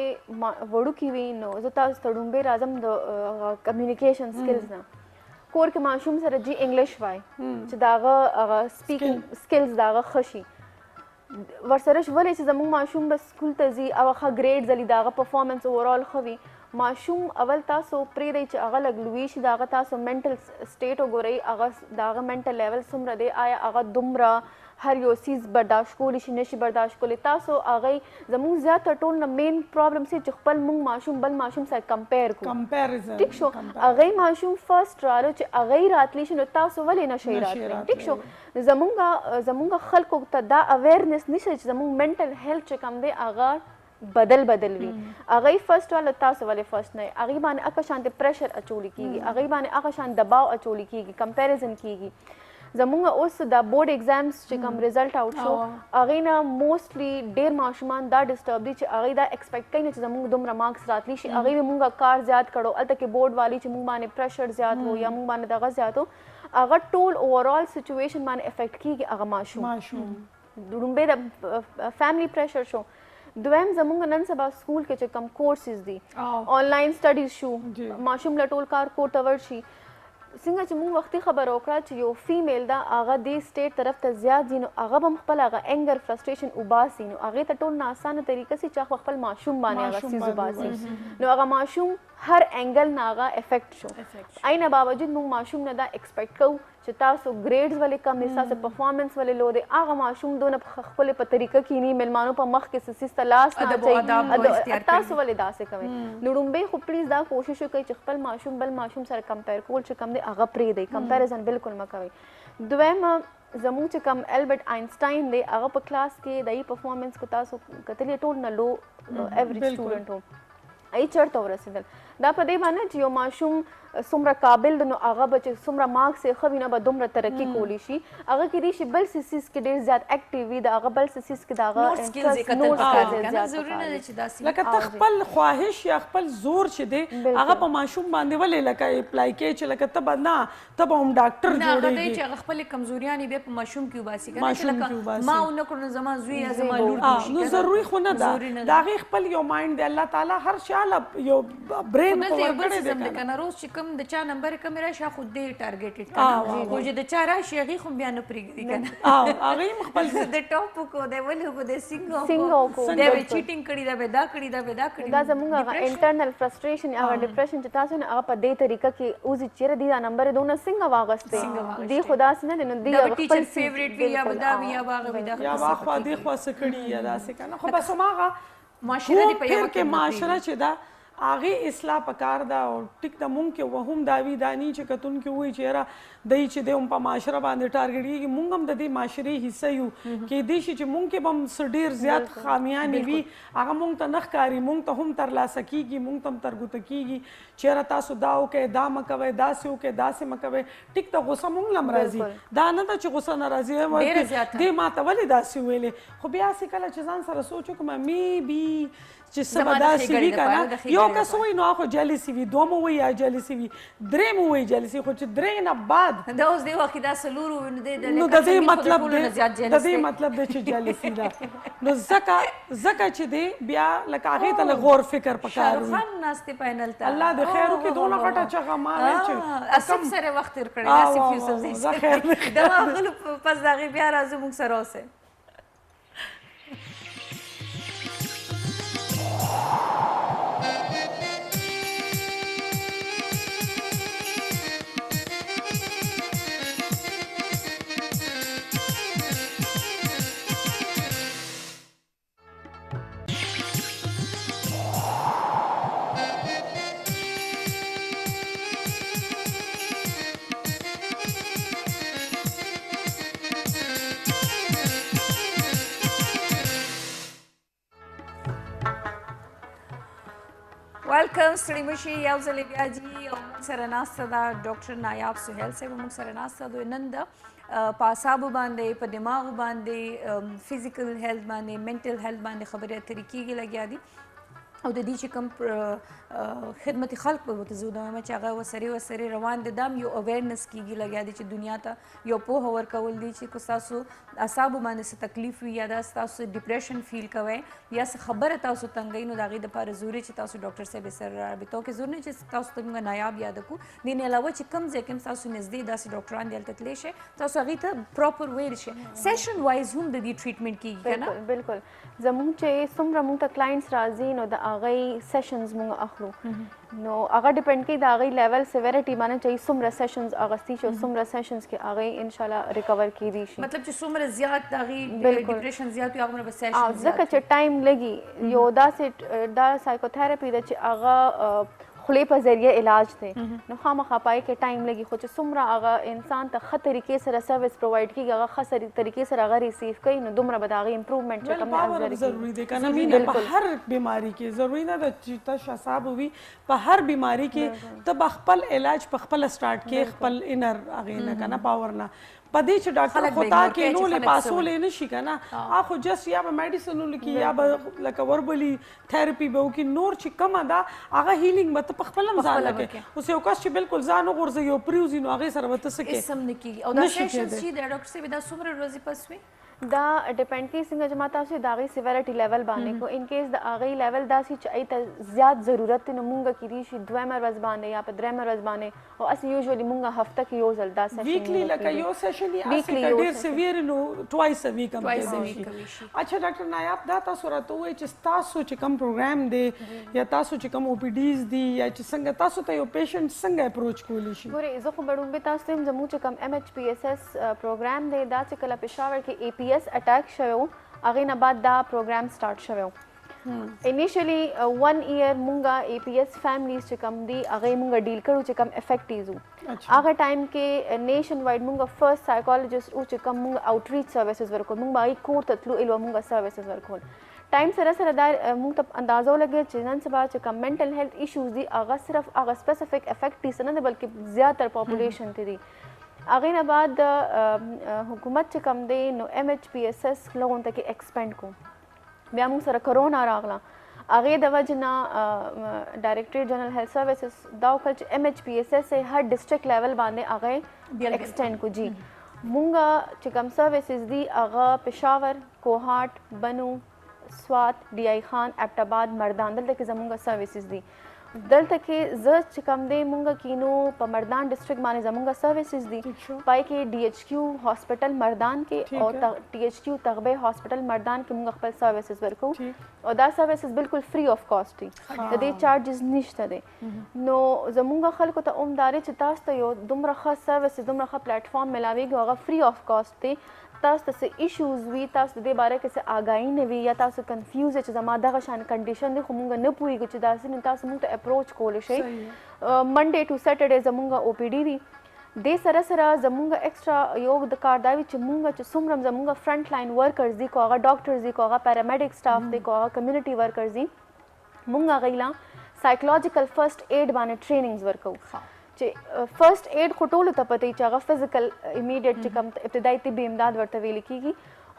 وړوکي وي نو زه تاسو ته ډومبې راځم د کمیونیکیشن سکلز نه کور کې ماشوم سره جی انګلیش وای چې د هغه سپیکینګ سکلز د هغه ښه شي ورسره ولې چې زموږ ماشوم به سکول ته ځي او ښه ګریډز لري د هغه پرفارمنس اوورال ښه وي ماشوم اول تاسو پرېږدئ چې هغه لږ لوی شي د هغه تاسو منټل سټیټ وګورئ هغه د هغه منټل لیول څومره دی آیا هغه دومره هر یو څیز برداشت کولی شي نشي برداشت کولی تاسو هغه زموږ زیاته ټول نه مین پرابلم سي چې خپل موږ ماشوم بل ماشوم سره کمپیر کوو کمپیریزن ټیک شو هغه ماشوم فرست رالو چې هغه راتلی شي نو تاسو ولې نشئ راتلی ټیک شو زموږ خلکو ته دا اویرنس نشته چې زموږ منټل هیلث چې کوم دی هغه بدل وي هغه فرست والا تاسو ولې فرست نه هغه باندې اکه شان پریشر اچولی کیږي هغه باندې اکه شان دباو اچولی کیږي کمپیریزن کیږي زموږ اوس د بورډ ایگزامز چې کوم ریزلټ آوټ شو هغې نه موسټلی ډېر ماشومان دا ډسټرب دي چې هغوی دا ایکسپیکټ کوي نه چې زموږ دومره مارکس راتلی شي هغوی به مونږ کار زیات کړو هلته کې بورډ والي چې مونږ باندې پریشر زیات و یا مونږ باندې دغه زیات و هغه ټول اوورال سچویشن باندې افیکټ کیږي هغه ماشوم لومبی د فیملی پریشر شو دویم زموږ نن سبا سکول کې چې کم کورسز دي آنلاین سټډیز شو ماشوم له ټول کار کور ته ورشي څنګه چې موږ وختي خبر وکړه چې یو فیمیل دا هغه دې سټیټ طرف ته زیات ځي نو هغه به خپل هغه انګر فرسټریشن وباسي نو هغې ته ټول نه اسانه طریقه سي چې خپل ماشوم باندې هغه څیز وباسي نو هغه ماشوم هر انګل نه هغه افیکټ شو عین باوجود موږ ماشوم نه دا ایکسپیکټ کوو چې تاسو ګریډز ولې کم دي تاسو پرفارمنس ولې لو دی هغه ماشوم دونه خپل په طریقه کې نه میلمانو په مخ کې سیسته لاس نه اچي تاسو ولې داسې کوئ نو لومبۍ خو پلیز دا کوشش وکړئ چې خپل ماشوم بل ماشوم سره کمپیر کول چې کم دی هغه پرېږدئ کمپیریزن بالکل مه کوئ دویم زموږ چې کم البرټ آینسټاین دی هغه په کلاس کې د پرفارمنس کو تاسو کتلی ټول نه لو ایوریج سټوډنټ و ای چېرته ورسېدل دا په دې باندې چې یو ماشوم څومره قابل دی نو هغه به چې څومره مارکس یې ښه وي نه به دومره ترقي کولی شي هغه کېدای شي بل څه څیز کې ډېر زیات اکټیو وي د هغه بل څه څیز کې د هغه لکه ته خپل خواهش یا خپل زور چې دی هغه په ماشوم باندې ولې لکه اپلای کوې چې لکه ته به نه ته به هم ډاکټر جوړېږي چې هغه خپلې کمزوریانې بیا په ماشوم کې وباسي که نه چې لکه ما ونه کړو نو زما زوی یا زما لور نو ضروري خو نه ده د هغې خپل یو مایند دی الله تعالی هر چاله یو برین دلته یو بل سیستم دی که نه روز چې کوم د چا نمبر کمې راشي خو دې ټارګېټډ که خو چې د چا راشي هغې خو بیا نه پرېږدي که نه هغې هم خپل د ټاپ وکړو دی ولې وکړو دی سینګ وکړو دی به چیټینګ کړي دا به دا کړي دا به دا کړي دا زموږ هغه انټرنل فرسټریشن هغه ډپریشن چې تاسو نه هغه په دې طریقه کې اوس چیرې دې دا نمبر دونه څنګه واغستې دې خدا سي نه نو دې خپل ټیچر فیوریټ وي یا دا وي یا باغ وي دا یا واخوا دې خوا څه کړي یا داسې که نه خو بس هماغه معاشره دې په یوه کې معاشره چې ده هغې اصلاح پکار ده او ټیک ده مونږ کې وهم دا وي دا نه چې کتونکي وایي چې یاره دی چې دی هم په معاشره باندې ټارګېټ کېږي مونږ هم د دې معاشرې حصه یو کیدای شي چې مونږ کې به هم څه ډېر زیات خامیانې وي هغه مونږ ته نه ښکاري مونږ ته هم ترلاسه کېږي مونږ ته هم ترګوته کېږي چې یاره تاسو دا وکئ دا مه کوئ داسې وکئ داسې مه کوئ ټیک ده غوسه مونږ له هم راځي دا نه ده چې غوسه نه راځي دې ما ته ولې داسې ویلې خو بیا هسې کله چې ځان سره سوچ وکړم میبي چې څه به داسې وي که نه یو کس وایي نو هغه جلسي وي دوم وایي یا جلسي وي درېم وایي جلسي خو چې درې نه بعد دا اوس دې وخت کې دا څلور وي نو د دې مطلب دی چې جلسي ده نو ځکه چې دی بیا لکه هغې ته لږ غور فکر پکار وي خان ناستې پینل ته الله دې خیر وکړي دونه غټه چغه مالی چې اسف سره وخت تېر کړی اسف یوسفزي د واغلو پس د هغې بیا راځو موږ سره اوسئ ویلکم ستړي مشي یو ځلې بیا جي او موږ سره ناسته ده ډاکټر نایاب سهیل صاحب موږ سره ناسته ده نن د په اعصابو باندې په دماغ باندې فزیکل هیلث باندې منټل هیلث باندې خبرې اترې کېږي لګیا دي او د دې چې کوم خدمت خلق به ورته زه وایم چې هغه ورسره روان دي دا هم یو اویرنس کېږي لګیا دی چې دنیا ته یو پوهه ورکول دي چې که ستاسو اعصابو باندې څه تکلیف وي یا دا ستاسو ډپریشن فیل کوئ یا څه خبره تاسو تنګوي نو د هغې دپاره ضروري چې تاسو ډاکټر صاحب سره رابطه وکړئ ضروري نه چې تاسو ته موږ نایاب یاده کړو دې نه علاوه چې کوم ځای کې هم ستاسو نږدې داسې ډاکټران دي هلته تللی شئ تاسو هغې ته پراپر ویل شئ سیشن وایز هم د دې ټریټمنټ کېږي که نه بالکل زموږ چې څومره موږ ته کلاینټس راځي نو د هغه سیشنز مونږ اخلو نو هغه ډیپند کوي د هغه لیول سیویریټي باندې چې څومره سیشنز اغستی شي څومره سیشنز کې هغه ان شاء الله ریکور کیدی شي مطلب چې څومره زیات دغه ډیپریشن زیات وي هغه به سیشن ځکه چې ټایم لګي یو دا سایکوتھراپي د چې هغه خولې په ذریعه علاج دی نو خامخا پای کې ټایم لګي خو چې څومره هغه انسان ته ښه طریقې سره سروس پرووایډ کیږي هغه ښه طریقې سره هغه ریسیو کوي نو دومره به د هغې امپروومنټ چې کوم باور ضروری دی که نه مینه په هر بیماري کې ضروری نه ده چې تش اعصاب وي په هر بیماري کې ته به خپل علاج په خپله سټارټ کې خپل انر هغې نه که نه باور نه په دې چې ډاکټر خو تا کینولې پاسولی نه شي که نه خو جست یا به میډیسن ولیکي یا به لکه وربلي تھراپي به وکړي نور چې کومه ده هغه هیلینګ به ته په خپله هم ځان لکې اوس یو کس چې بالکل ځان وغورځوي او پرېوځي نو هغې سره به ته څه کوې اسم نه کیږي او دا سیشنز چې د ډاکټر صاحب دا څومره ورځې پس وي دا ډیپند کوي څنګه چې ما تاسو د هغې سیویریټي لیول باندې کو ان کیس د هغې لیول داسې چې هغې ته زیات ضرورت دی نو مونږ کیدای شي دویمه ورځ باندې یا په درېیمه ورځ باندې او اسې یوزولي مونږ هفته کې یو ځل دا سیشن ویکلی لکه یو سیشن یې هسې که ډېر سویر نو ټوایس ا ویک هم کیدای شي اچھا ډاکټر نایاب دا تاسو راته ووایئ چې ستاسو چې کوم پروګرام دی یا تاسو چې کوم او پی ډیز دي یا چې څنګه تاسو ته یو پیشنټ څنګه اپروچ کولی شي ګورئ زه خو به ډومبې تاسو ته یم زموږ چې کوم MHPSS پروګرام دی دا چې کله پېښور کې APS اټیک شوی و هغې نه بعد دا پروګرام سټارټ شوی و انیشلی 1 ایئر مونږه APS فیملیز چې کوم دي هغې مونږه ډیل کړو چې کوم افیکټیز وو هغه ټایم کې نیشن وایډ مونږه فرست سایکالوجسټ و چې کوم مونږ آوټریچ سروسز ورکول مونږ به هغې کور ته تلو ایلو مونږه سروسز ورکول ټایم سره سره دا مونږ ته اندازه ولګېد چې نن سبا چې کوم منټل هیلث ایشوز دي هغه صرف هغه سپیسیفک افیکټیز نه دی بلکې زیاتر پاپولیشن ته دي هغې نه بعد حکومت چې کوم دی نو MHPSS لغون ته کې ایکسپینډ کو بیا موږ سره کرونا راغله هغې د وجې نه ډایرکټریټ جنرال هیلث سروسز دا وکړل چې MHPSS یې هر ډسټرکټ لیول باندې هغې ایکسټینډ کو جی مونږ چې کوم سروسز دي هغه پېښور کوهاټ بنو سوات DI خان ابټ مردان دلته کې زمونږ سروسز دي دلته کې زه چې کوم دی مونږ کینو په مردان ډسټرکټ باندې زمونږ سروسز دي پای کې DHQ هاسپټل مردان کې او THQ تغبه هاسپټل مردان کې مونږ خپل سروسز ورکو او دا سروسز بالکل فری اف کاسټ دي د دې چارجز نشته دی نو زمونږ خلکو ته عمداري چې تاسو ته یو دومره ښه سروسز دومره ښه پلیټفارم ملاویږي هغه فری اف کاسټ دی تاسو ته څه ایشوز وي تاسو د دې باره کې څه آګاهي نه وي یا تاسو کنفیوز یې چې زما دغه شان کنډیشن دی خو مونږ نه پوهېږو چې داسې نو تاسو مونږ ته اپروچ کولی شئ منډے ټو سیټرډے زمونږ OPD دي دې سره سره زمونږ ایکسټرا یو د کار دا وي چې مونږ چې څومره زمونږ فرنټ لاین ورکرز دي کو هغه ډاکټرز دي کو هغه پیرامیډیک سټاف دی کو هغه کمیونټي ورکرز دي مونږ هغوی له سایکولوجیکل فرسٹ ایډ باندې ټریننګز ورکوو چې فرسٹ ایډ خو ټولو ته پته وي چې هغه فزیکل امیډیټ چې کوم ابتدایي طبي امداد ورته ویل کېږي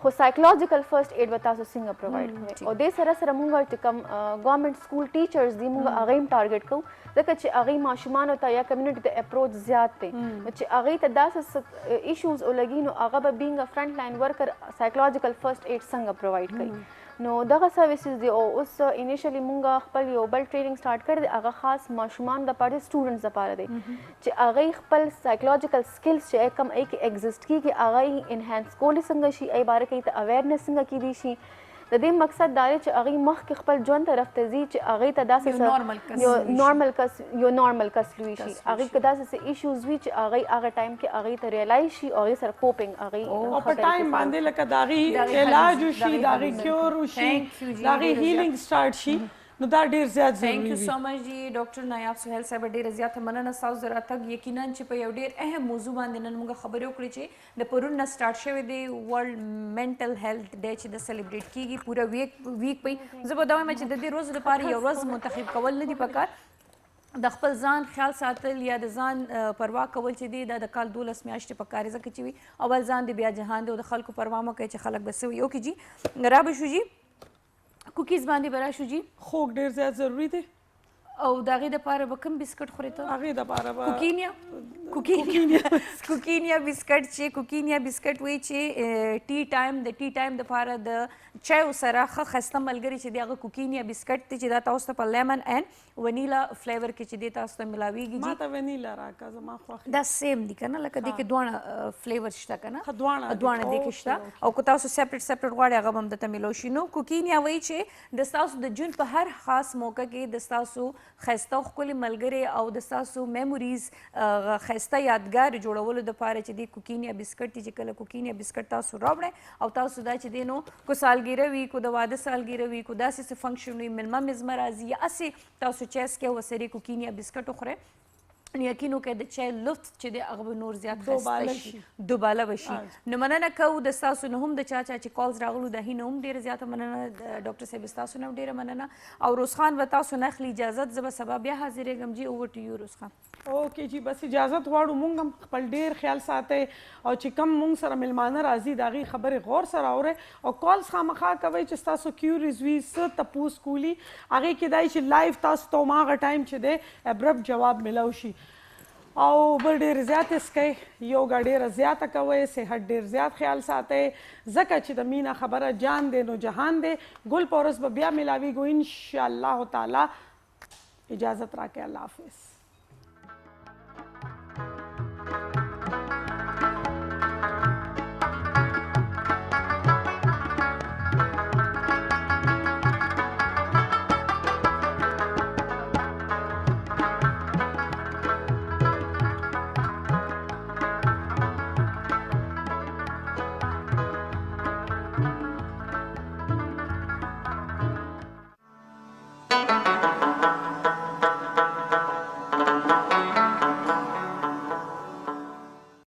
خو سایکولوجیکل فرسٹ ایډ به تاسو څنګه پرووایډ کوئ او دې سره سره مونږ چې کوم ګورنمنټ سکول ټیچرز دي مونږ هغه هم ټارګټ کوو ځکه چې هغې ماشومانو ته یا کمیونټي ته اپروچ زیات دی چې هغې ته داسې ایشوز ولګي نو هغه به بینګ فرنټ لاین ورکر سایکولوجیکل فرسٹ ایډ څنګه پرووایډ کوي نو دغه سروسز دی او اوس انیشلی مونږ خپل یو بل ټریننګ سټارټ کړی دی هغه خاص ماشومان دپاره سټوډنټس دپاره دی چې هغوی خپل سایکولوجیکل سکلز چې کوم هغې کې ایګزسټ کېږي هغه یې انهانس کولی څنګه شي هغې باره کې ته اویرنس څنګه کیدی شي د دې مقصد دا دی چې هغوی مخکې خپل ژوند طرف ته ځي چې هغوی ته داسې یو نارمل کس لوی شي هغوی که داسې څه ایشوز وي چې هغوی هغه ټایم کې هغوی ته ریالایز شي او هغوی سره کوپینګ هغوی او په ټایم باندې لکه د هغې علاج وشي د هغې کیور وشي د هغې هیلینګ سټارټ شي نو دا ډیر زیات ضروری ثانک یو سو مچ جی ډاکټر نایاب سهیل صاحب ډیره زیاته مننه ستاسو سره تګ یقینا چې په یو ډیر اهم موضوع باندې نن موږ خبرې وکړې چې د پرون نه سټارټ شوی دی ورلډ منټل هیلث ډے چې د سلیبریټ کیږي پوره ویک پې زه به دا وایم چې د دې ورځو لپاره یو ورځ منتخب کول نه دي پکار د خپل ځان خیال ساتل یا د ځان پروا کول چې دی دا د کال 12 میاشتې پکار ځکه چې وي اول ځان دی بیا جهان دی او د خلکو پروا مه کوي چې خلک به څه وي اوکې جی را به شو جی کوکیز باندې به راشو جی خوږ ډېر زیات ضروري دی او د هغې دپاره به کوم بسکټ خورې ته هغې دپاره به کوکینیا بسکټ چې کوکینیا بسکټ وایي چې ټي ټایم د ټي ټایم دپاره د چای سره ښه ښایسته ملګري چې دی هغه کوکینیا بسکټ دی چې دا تاسو ته په لیمن اینډ ونیلا فلیور کې چې دی تاسو ته ملاویږي ما ته وینیلا راکړه زما خوښ دا سیم دي کنه لکه دې کې دواړه فلیور شته کنه دواړه دي. دواړه دې کې شته او که تاسو سیپریټ سیپریټ غواړئ هغه به هم درته میلاو شي. نو کوکینیا وایي چې د ستاسو د جون په هر خاص موقع کې د ستاسو ښایسته او ښکلي ملګري او د ستاسو میموریز ښایسته یادګار جوړولو دپاره چې دې کوکینیا بسکټ دي چې کله کوکینیا بسکټ تاسو راوړئ او تاسو دا چې دی نو کو سالګیره وي کو د واده سالګیره وي کو داسې څه فنکشن وي میلمه میزمه راځي یا هسې تاسو چای څکئ ورسره کوکینیا بسکټ وخورئ یقین وکړئ د چای لطف چې دی هغه به نور زیات ښایسته شي دوباله به شي. نو مننه کوو د ستاسو نه هم د چا چې کالز راغلو د هغې نه هم ډېره زیاته مننه ډاکټر صاحب ستاسو نه هم ډېره مننه او روز خان به تاسو نه اخلي اجازت زه به سبا بیا حاضرېږم جي اوور ټو یو روز خان. اوکې جی بس اجازت غواړو مونږ هم خپل ډیر خیال ساتئ او چې کم مونږ سره میلمانه راځي د هغې خبرې غور سره اورئ او کالز خامخا کوئ چې ستاسو کیوریز وي څه تپوس کولی هغې کیدای شي لایف تاسو ته هماغه ټایم چې دی ابرپټ جواب میلاو شي او بل ډېر زیات اسکئ یوګا ډېره زیاته کوئ صحت ډېر زیات خیال ساتئ ځکه چې د مینا خبره جان دی نو جهان دی. ګل په ورځ به بیا میلاویږو انشاءالله تعالی. اجازت راکئ. الله حافظ.